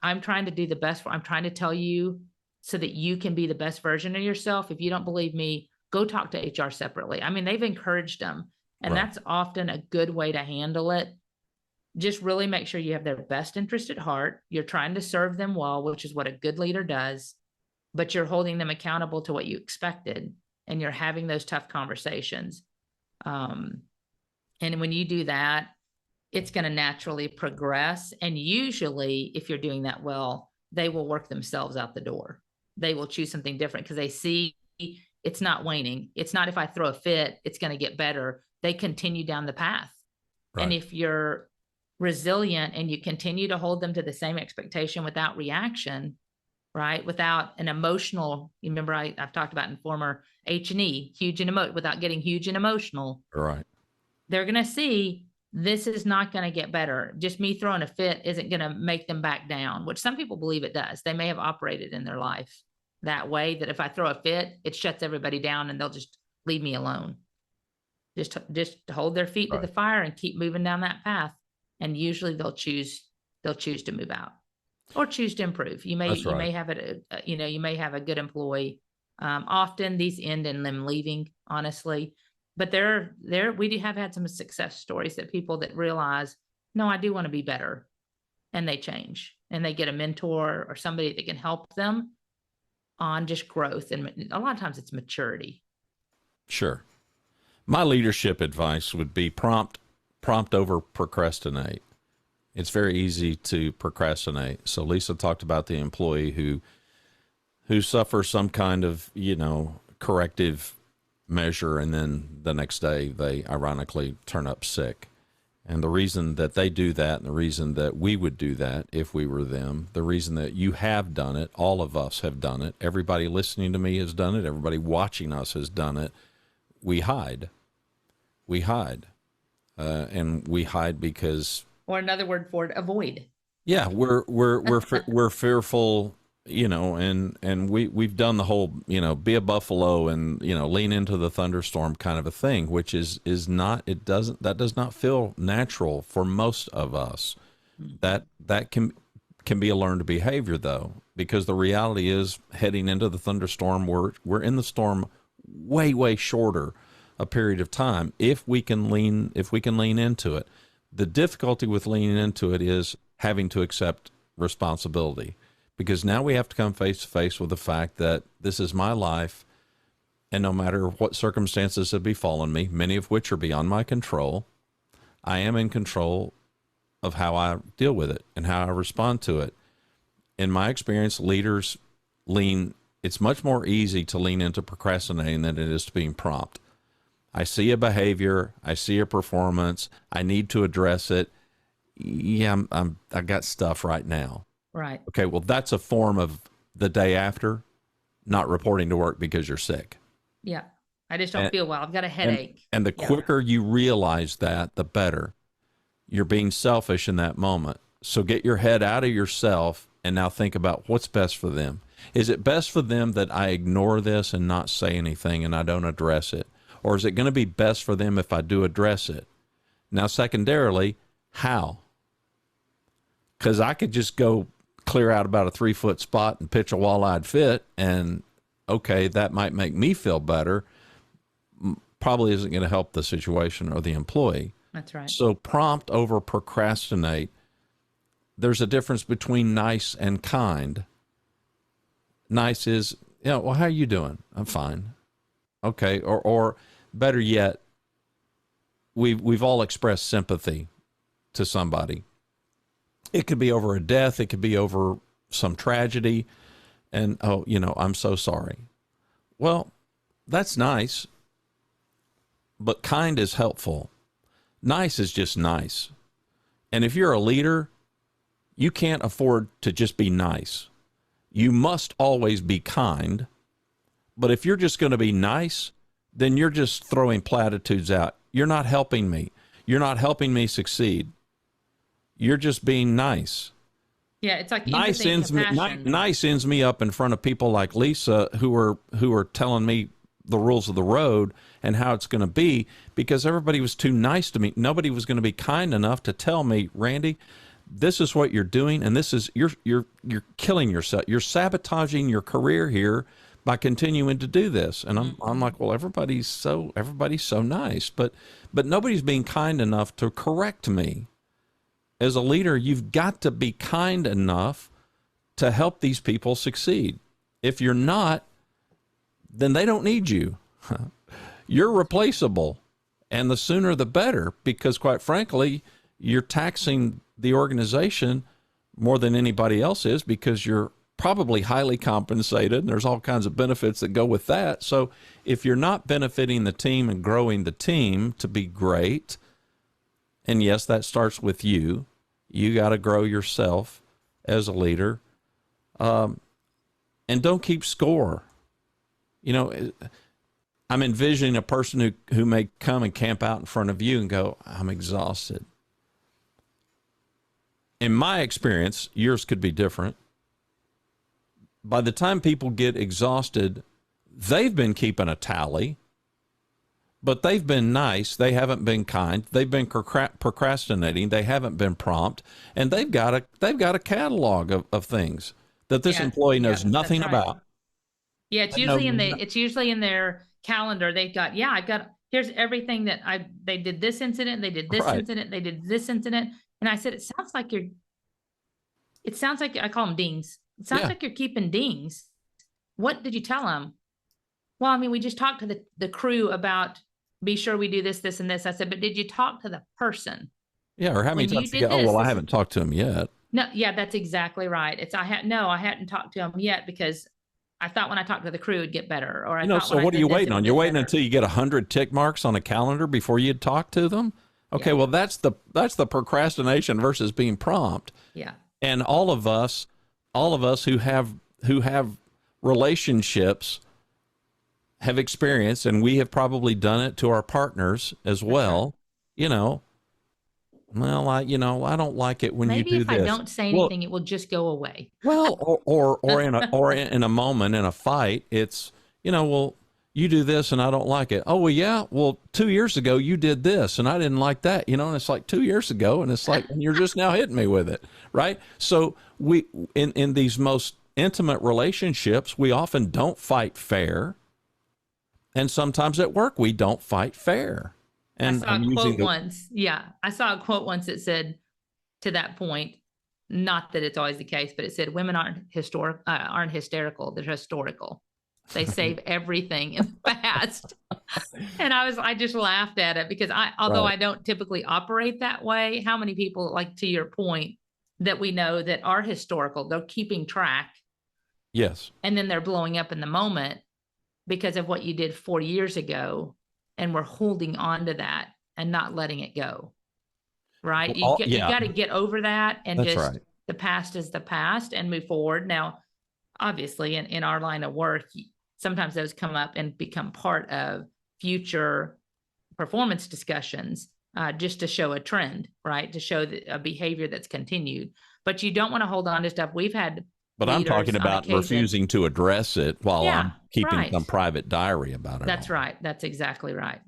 I'm trying to do the best. I'm trying to tell you so that you can be the best version of yourself. If you don't believe me, go talk to HR separately. I mean, they've encouraged them, and that's often a good way to handle it. Just really make sure you have their best interest at heart. You're trying to serve them well, which is what a good leader does, but you're holding them accountable to what you expected, and you're having those tough conversations. And when you do that, it's going to naturally progress. And usually, if you're doing that well, they will work themselves out the door. They will choose something different because they see it's not waning. It's not if I throw a fit, it's going to get better. They continue down the path. Right. And if you're resilient and you continue to hold them to the same expectation without reaction, right? Without an emotional, you remember I've talked about in former H&E, huge and without getting huge and emotional. Right. They're going to see this is not going to get better. Just me throwing a fit isn't going to make them back down, which some people believe it does. They may have operated in their life that way, that if I throw a fit, it shuts everybody down and they'll just leave me alone. Just hold their feet to the fire and keep moving down that path. And usually they'll choose to move out or choose to improve. You may have it, you may have a good employee. Often these end in them leaving, honestly. But we have had some success stories that people that realize, no, I do want to be better, and they change and they get a mentor or somebody that can help them on just growth. And a lot of times it's maturity. Sure. My leadership advice would be prompt over procrastinate. It's very easy to procrastinate. So Lisa talked about the employee who suffers some kind of, corrective measure, and then the next day they ironically turn up sick. And the reason that they do that, and the reason that we would do that if we were them, the reason that you have done it, all of us have done it, everybody listening to me has done it, everybody watching us has done it, we hide. And we hide because, or another word for it, avoid. Yeah, we're fearful, and we've done the whole, be a buffalo and, lean into the thunderstorm kind of a thing, which is not, that does not feel natural for most of us. That can be a learned behavior though, because the reality is heading into the thunderstorm, we're in the storm way shorter a period of time if we can lean into it. The difficulty with leaning into it is having to accept responsibility, because now we have to come face to face with the fact that this is my life, and no matter what circumstances have befallen me, many of which are beyond my control, I am in control of how I deal with it and how I respond to it. In my experience, leaders it's much more easy to lean into procrastinating than it is to being prompt. I see a behavior, I see a performance, I need to address it. Yeah, I got stuff right now. Right. Okay, well, that's a form of the day after. not reporting to work because you're sick. Yeah. I just don't And, feel well. I've got a and, headache. and the Yeah. quicker you realize that, the better. You're being selfish in that moment. So get your head out of yourself and now think about what's best for them. Is it best for them that I ignore this and not say anything and I don't address it? Or is it going to be best for them if I do address it? Now, secondarily, how? Because I could just go clear out about a 3-foot spot and pitch a walleyed fit, and okay, that might make me feel better. Probably isn't going to help the situation or the employee. That's right. So prompt over procrastinate. There's a difference between nice and kind. Nice is, well, how are you doing? I'm fine. Okay. Or better yet, we've all expressed sympathy to somebody. It could be over a death. It could be over some tragedy. And, I'm so sorry. Well, that's nice, but kind is helpful. Nice is just nice. And if you're a leader, you can't afford to just be nice. You must always be kind. But if you're just going to be nice, then you're just throwing platitudes out. You're not helping me. You're not helping me succeed. You're just being nice. Yeah, it's like Nice empathy and compassion. nice ends me up in front of people like Lisa who are telling me the rules of the road and how it's going to be, because everybody was too nice to me. Nobody was going to be kind enough to tell me, Randy, this is what you're doing, and this is you're killing yourself. You're sabotaging your career here by continuing to do this. And I'm like, well, everybody's so nice, but nobody's being kind enough to correct me. As a leader, you've got to be kind enough to help these people succeed. If you're not, then they don't need you. You're replaceable, and the sooner the better, because quite frankly, you're taxing the organization more than anybody else is, because you're probably highly compensated and there's all kinds of benefits that go with that. So if you're not benefiting the team and growing the team to be great, and yes, that starts with you, you got to grow yourself as a leader, and don't keep score. I'm envisioning a person who may come and camp out in front of you and go, I'm exhausted. In my experience, yours could be different. By the time people get exhausted, they've been keeping a tally, but they've been nice. They haven't been kind. They've been procrastinating. They haven't been prompt, and they've got a catalog of things that this employee knows nothing about. Yeah, it's usually in their calendar. They've got, here's everything that they did this incident, they did this incident, they did this incident. And I said, it sounds like I call them dings. It sounds like you're keeping dings. What did you tell them? Well, I mean, we just talked to the crew about, be sure we do this, this, and this. I said, but did you talk to the person? Yeah. Or how many times you go, oh, well, I haven't talked to him yet. No. Yeah, that's exactly right. I hadn't talked to him yet, because I thought when I talked to the crew, it'd get better. Or so what are you waiting on? You're waiting until you get 100 tick marks on a calendar before you'd talk to them? Okay, well, that's the procrastination versus being prompt. Yeah. And all of us who have relationships have experienced, and we have probably done it to our partners as well. Well, I don't like it when maybe you do if this. I don't say anything, it will just go away. Well, or in a moment in a fight, it's, well, you do this and I don't like it. Oh, well, yeah. Well, 2 years ago you did this and I didn't like that, and it's like 2 years ago, and it's like, and you're just now hitting me with it. Right. So we, in these most intimate relationships, we often don't fight fair. And sometimes at work, we don't fight fair. And I saw a quote once. Yeah. I saw a quote once that said, to that point, not that it's always the case, but it said, women aren't hysterical. They're historical. They save everything in the past. And I just laughed at it, because although I don't typically operate that way, how many people, like to your point, that we know that are historical, they're keeping track. Yes. And then they're blowing up in the moment because of what you did 4 years ago. And we're holding on to that and not letting it go. Right. You got to get over that, and the past is the past and move forward. Now, obviously in our line of work, sometimes those come up and become part of future performance discussions, just to show a trend, right? To show a behavior that's continued. But you don't want to hold on to stuff. We've had But I'm talking leaders on about occasion. refusing to address it while Yeah, I'm keeping right. some private diary about it. That's all. right. That's exactly right.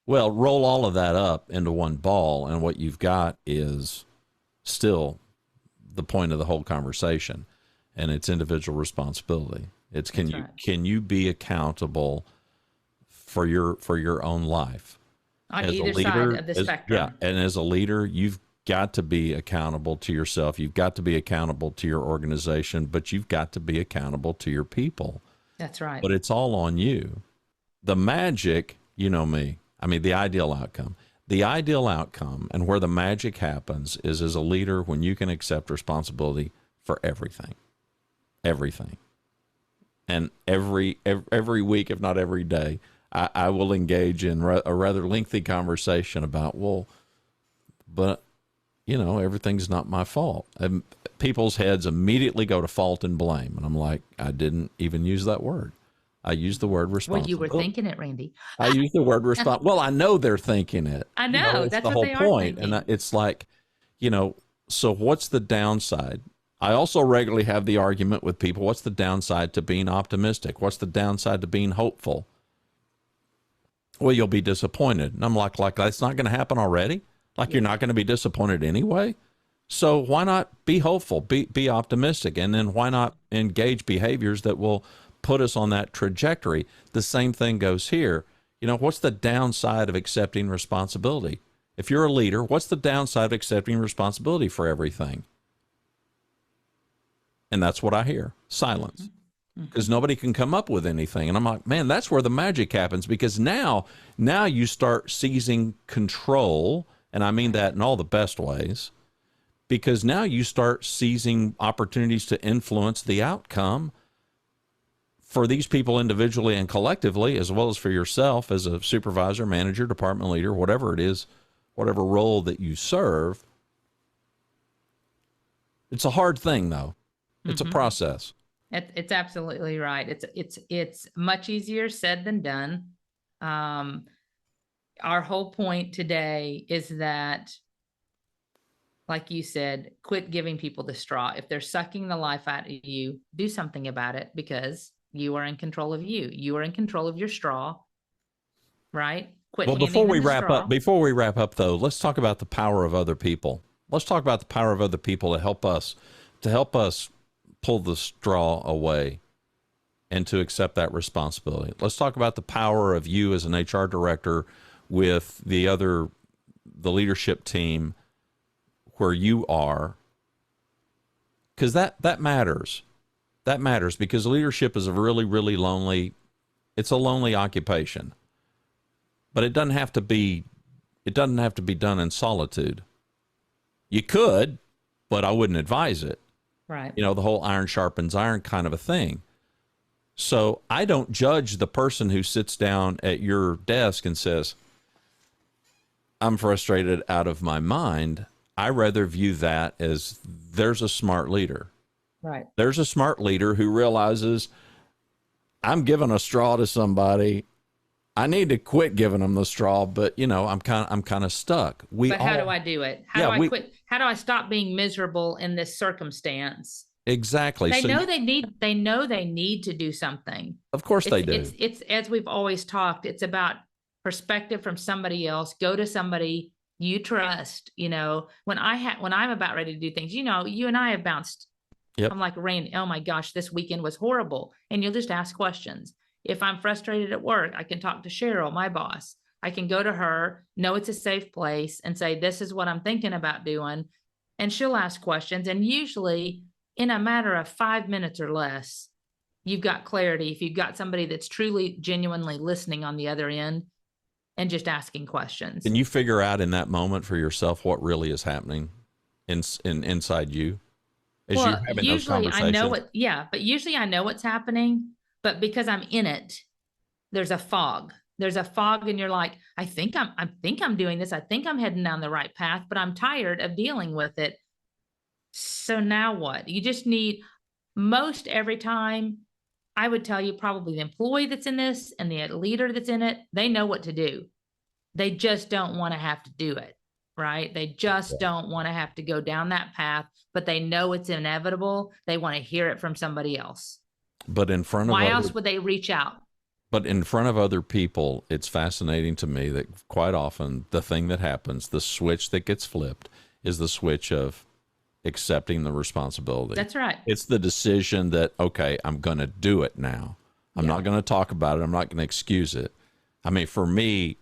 Well, roll all of that up into one ball, and what you've got is still the point of the whole conversation, and it's individual responsibility. It's That's right. can you be accountable for your own life On as a either leader? side of the spectrum. Yeah, and as a leader, you've got to be accountable to yourself. You've got to be accountable to your organization, but you've got to be accountable to your people. That's right. But it's all on you. The magic, you know me. I mean, the ideal outcome. The ideal outcome and where the magic happens is as a leader when you can accept responsibility for everything. Everything. And every week, if not every day, I will engage in a rather lengthy conversation about, well, but, you know, everything's not my fault. And people's heads immediately go to fault and blame. And I'm like, I didn't even use that word. I used the word responsible. Well, you were thinking it, Randy. I use the word responsible. Well, I know they're thinking it. I know. It's That's the what whole they are point. thinking. And it's like, you know, so what's the downside? I also regularly have the argument with people, what's the downside to being optimistic? What's the downside to being hopeful? Well, you'll be disappointed. And I'm like that's not going to happen already? Like you're not going to be disappointed anyway? So why not be hopeful, be optimistic, and then why not engage behaviors that will put us on that trajectory? The same thing goes here. You know, what's the downside of accepting responsibility? If you're a leader, what's the downside of accepting responsibility for everything? And that's what I hear. Silence. Because nobody can come up with anything. And I'm like, man, that's where the magic happens, because now you start seizing control, and I mean that in all the best ways, because now you start seizing opportunities to influence the outcome for these people individually and collectively, as well as for yourself as a supervisor, manager, department leader, whatever it is, whatever role that you serve. It's a hard thing, though. It's a process. It's absolutely right. It's much easier said than done. Our whole point today is that, like you said, quit giving people the straw. If they're sucking the life out of you, do something about it, because you are in control of you. You are in control of your straw, right? Quit. Well, before we wrap up, though, let's talk about the power of other people. Let's talk about the power of other people to help us pull the straw away and to accept that responsibility. Let's talk about the power of you as an HR director with the leadership team where you are, because that matters. That matters, because leadership is a really, really lonely, it's a lonely occupation. But it doesn't have to be done in solitude. You could, but I wouldn't advise it. Right. You know, the whole iron sharpens iron kind of a thing. So I don't judge the person who sits down at your desk and says, I'm frustrated out of my mind. I rather view that as there's a smart leader. Right. There's a smart leader who realizes I'm giving a straw to somebody. I need to quit giving them the straw, but you know, I'm kind of stuck. How do I do it? How do I quit? How do I stop being miserable in this circumstance? Exactly. They know they need to do something. Of course they do. It's as we've always talked, it's about perspective from somebody else. Go to somebody you trust. You know, when I'm about ready to do things, you know, you and I have bounced. Yep. I'm like, Randy, oh my gosh, this weekend was horrible. And you'll just ask questions. If I'm frustrated at work, I can talk to Cheryl, my boss. I can go to her, know it's a safe place, and say, this is what I'm thinking about doing. And she'll ask questions. And usually in a matter of 5 minutes or less, you've got clarity. If you've got somebody that's truly, genuinely listening on the other end and just asking questions. Can you figure out in that moment for yourself what really is happening inside you? Well, usually I know but usually I know what's happening. But because I'm in it, there's a fog. There's a fog, and you're like, I think I'm doing this. I think I'm heading down the right path, but I'm tired of dealing with it. So now what? You just need, Most every time, I would tell you probably the employee that's in this and the leader that's in it, they know what to do. They just don't want to have to do it, right? They just don't want to have to go down that path, but they know it's inevitable. They want to hear it from somebody else. But in front of why else would they reach out? But in front of other people, it's fascinating to me that quite often the thing that happens, the switch that gets flipped, is the switch of accepting the responsibility. That's right. It's the decision that, okay, I'm going to do it now. I'm not going to talk about it. I'm not going to excuse it. I mean, for me,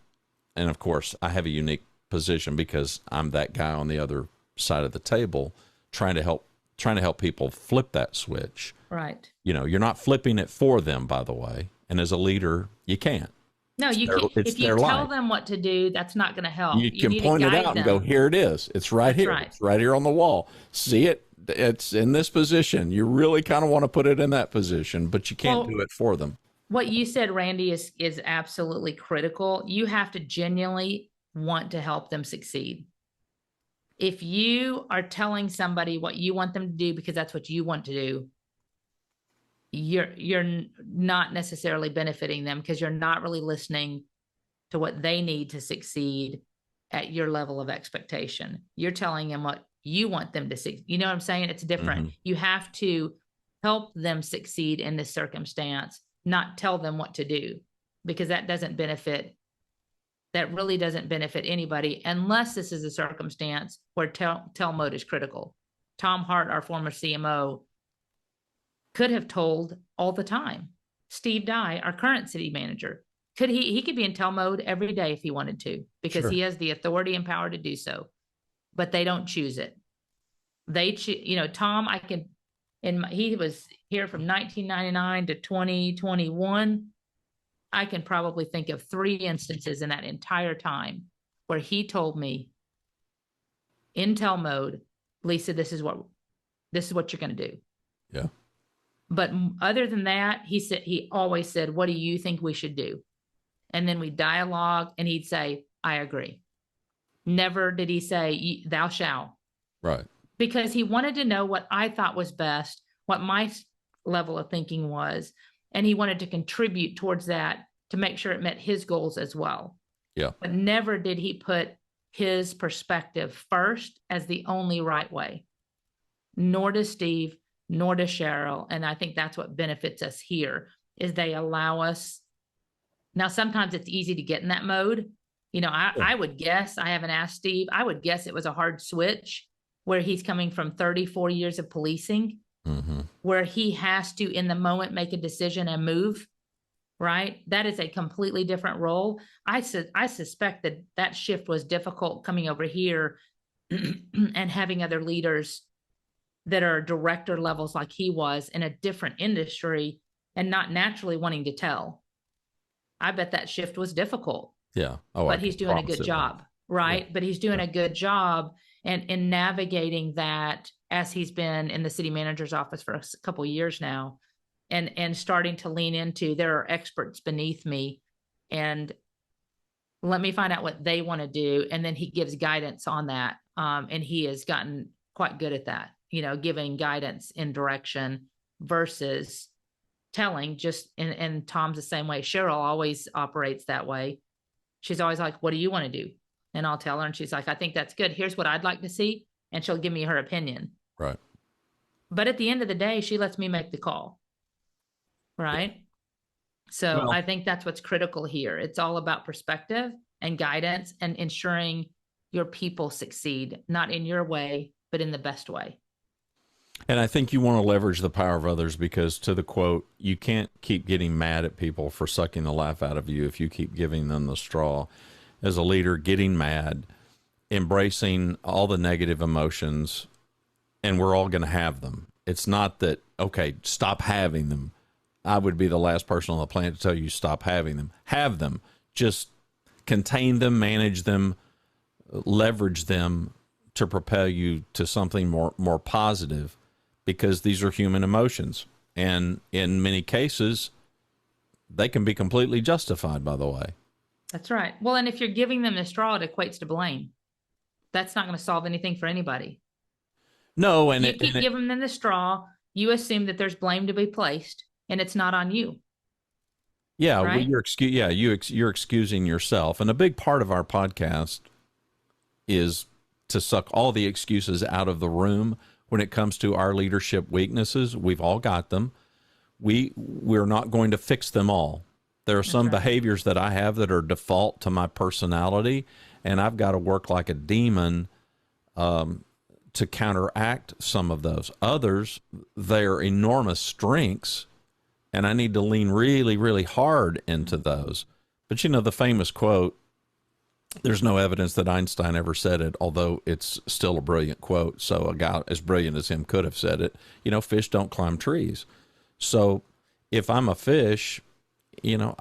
and of course, I have a unique position because I'm that guy on the other side of the table trying to help people flip that switch. Right. You know, you're not flipping it for them, by the way. And as a leader, you can't. No, you can't. If you tell them what to do, that's not going to help. You can point it out and go, here it is. It's right here. It's right here on the wall. See it? It's in this position. You really kind of want to put it in that position, but you can't do it for them. What you said, Randy, is absolutely critical. You have to genuinely want to help them succeed. If you are telling somebody what you want them to do because that's what you want to do, you're not necessarily benefiting them because you're not really listening to what they need to succeed at your level of expectation. You're telling them what you want them to succeed. You know what I'm saying? It's different. Mm-hmm. You have to help them succeed in this circumstance, not tell them what to do, because that really doesn't benefit anybody unless this is a circumstance where tell mode is critical. Tom Hart, our former CMO, could have told all the time. Steve Dye, our current city manager, he could be in tell mode every day if he wanted to, because he has the authority and power to do so, but they don't choose it. Tom, he was here from 1999 to 2021. I can probably think of 3 instances in that entire time where he told me in tell mode, Lisa, this is what you're going to do. Yeah. But other than that, he always said, what do you think we should do? And then we dialogue and he'd say, I agree. Never did he say, thou shalt. Right. Because he wanted to know what I thought was best, what my level of thinking was. And he wanted to contribute towards that to make sure it met his goals as well. Yeah. But never did he put his perspective first as the only right way. Nor does Steve, nor does Cheryl. And I think that's what benefits us here, is they allow us. Now, sometimes it's easy to get in that mode. You know, I would guess, I haven't asked Steve, I would guess it was a hard switch where he's coming from 34 years of policing, where he has to, in the moment, make a decision and move, right? That is a completely different role. I suspect that shift was difficult coming over here and having other leaders that are director levels like he was in a different industry and not naturally wanting to tell. I bet that shift was difficult. Yeah. But he's doing a good job, right? Yeah. But he's doing a good job and in navigating that as he's been in the city manager's office for a couple of years now and starting to lean into, there are experts beneath me and let me find out what they want to do. And then he gives guidance on that. And he has gotten quite good at that, you know, giving guidance in direction versus telling just, and Tom's the same way. Cheryl always operates that way. She's always like, what do you want to do? And I'll tell her, and she's like, I think that's good. Here's what I'd like to see. And she'll give me her opinion. Right. But at the end of the day, she lets me make the call. Right. Yeah. So I think that's what's critical here. It's all about perspective and guidance and ensuring your people succeed, not in your way, but in the best way. And I think you want to leverage the power of others because, to the quote, you can't keep getting mad at people for sucking the life out of you if you keep giving them the straw. As a leader, getting mad, embracing all the negative emotions, and we're all going to have them. It's not that, okay, stop having them. I would be the last person on the planet to tell you stop having them. Have them. Just contain them, manage them, leverage them to propel you to something more positive, because these are human emotions. And in many cases, they can be completely justified, by the way. That's right. Well, and if you're giving them the straw, it equates to blame. That's not going to solve anything for anybody. No, and you keep giving them the straw. you assume that there's blame to be placed and it's not on you. Yeah, right? well, you're excusing yourself. And a big part of our podcast is to suck all the excuses out of the room when it comes to our leadership weaknesses. We've all got them. We're not going to fix them all. There are some behaviors that I have that are default to my personality, and I've got to work like a demon to counteract some of those. Others, they're enormous strengths, and I need to lean really, really hard into those. But you know, the famous quote, there's no evidence that Einstein ever said it, although it's still a brilliant quote. So a guy as brilliant as him could have said it. You know, fish don't climb trees. So if I'm a fish, you know,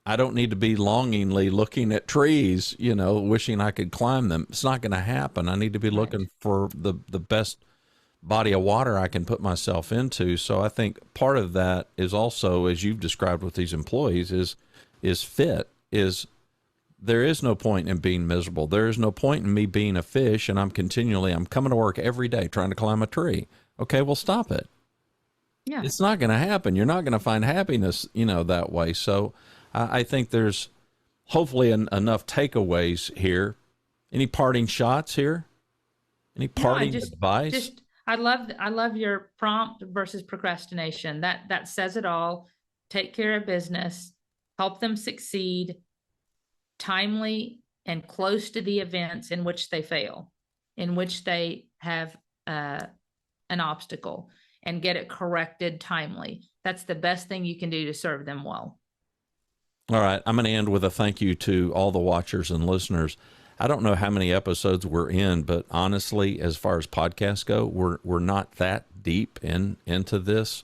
I don't need to be longingly looking at trees, you know, wishing I could climb them. It's not going to happen. I need to be looking for the best body of water I can put myself into. So I think part of that is also, as you've described with these employees, is there is no point in being miserable. There is no point in me being a fish and I'm coming to work every day trying to climb a tree. Okay, well, stop it. Yeah. It's not going to happen. You're not going to find happiness, you know, that way. So I think there's hopefully enough takeaways here. Any parting shots here? Any parting advice? I love your prompt versus procrastination. That says it all. Take care of business, help them succeed, timely and close to the events in which they fail, in which they have an obstacle, and get it corrected timely. That's the best thing you can do to serve them well. All right. I'm going to end with a thank you to all the watchers and listeners. I don't know how many episodes we're in, but honestly, as far as podcasts go, we're not that deep into this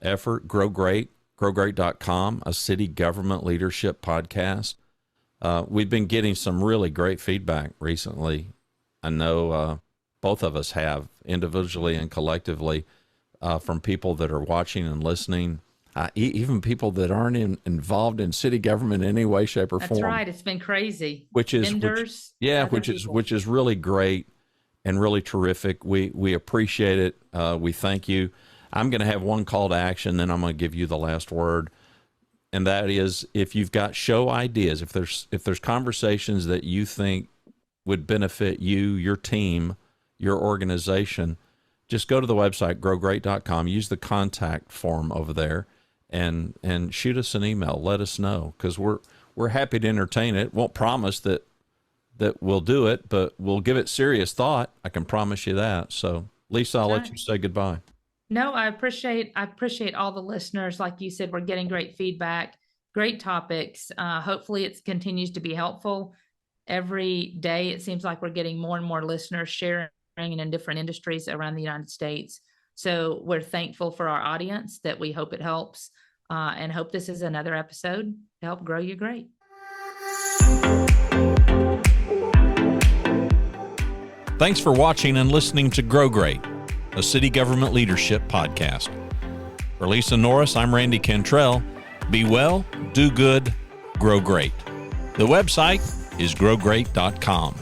effort. Grow Great, growgreat.com, a city government leadership podcast. We've been getting some really great feedback recently. I know both of us have, individually and collectively, from people that are watching and listening. Even people that aren't involved in city government in any way, shape, or form. That's right. It's been crazy. Which is really great and really terrific. We appreciate it. We thank you. I'm going to have one call to action, then I'm going to give you the last word, and that is, if you've got show ideas, if there's conversations that you think would benefit you, your team, your organization, just go to the website growgreat.com. Use the contact form over there. And shoot us an email. Let us know, because we're happy to entertain it. Won't promise that we'll do it, but we'll give it serious thought. I can promise you that. So, Lisa, I'll let you say goodbye. No, I appreciate all the listeners. Like you said, we're getting great feedback, great topics. Hopefully, it continues to be helpful. Every day, it seems like we're getting more and more listeners sharing in different industries around the United States. So we're thankful for our audience, that we hope it helps, and hope this is another episode to help grow you great. Thanks for watching and listening to Grow Great, a city government leadership podcast. For Lisa Norris, I'm Randy Cantrell. Be well, do good, grow great. The website is growgreat.com.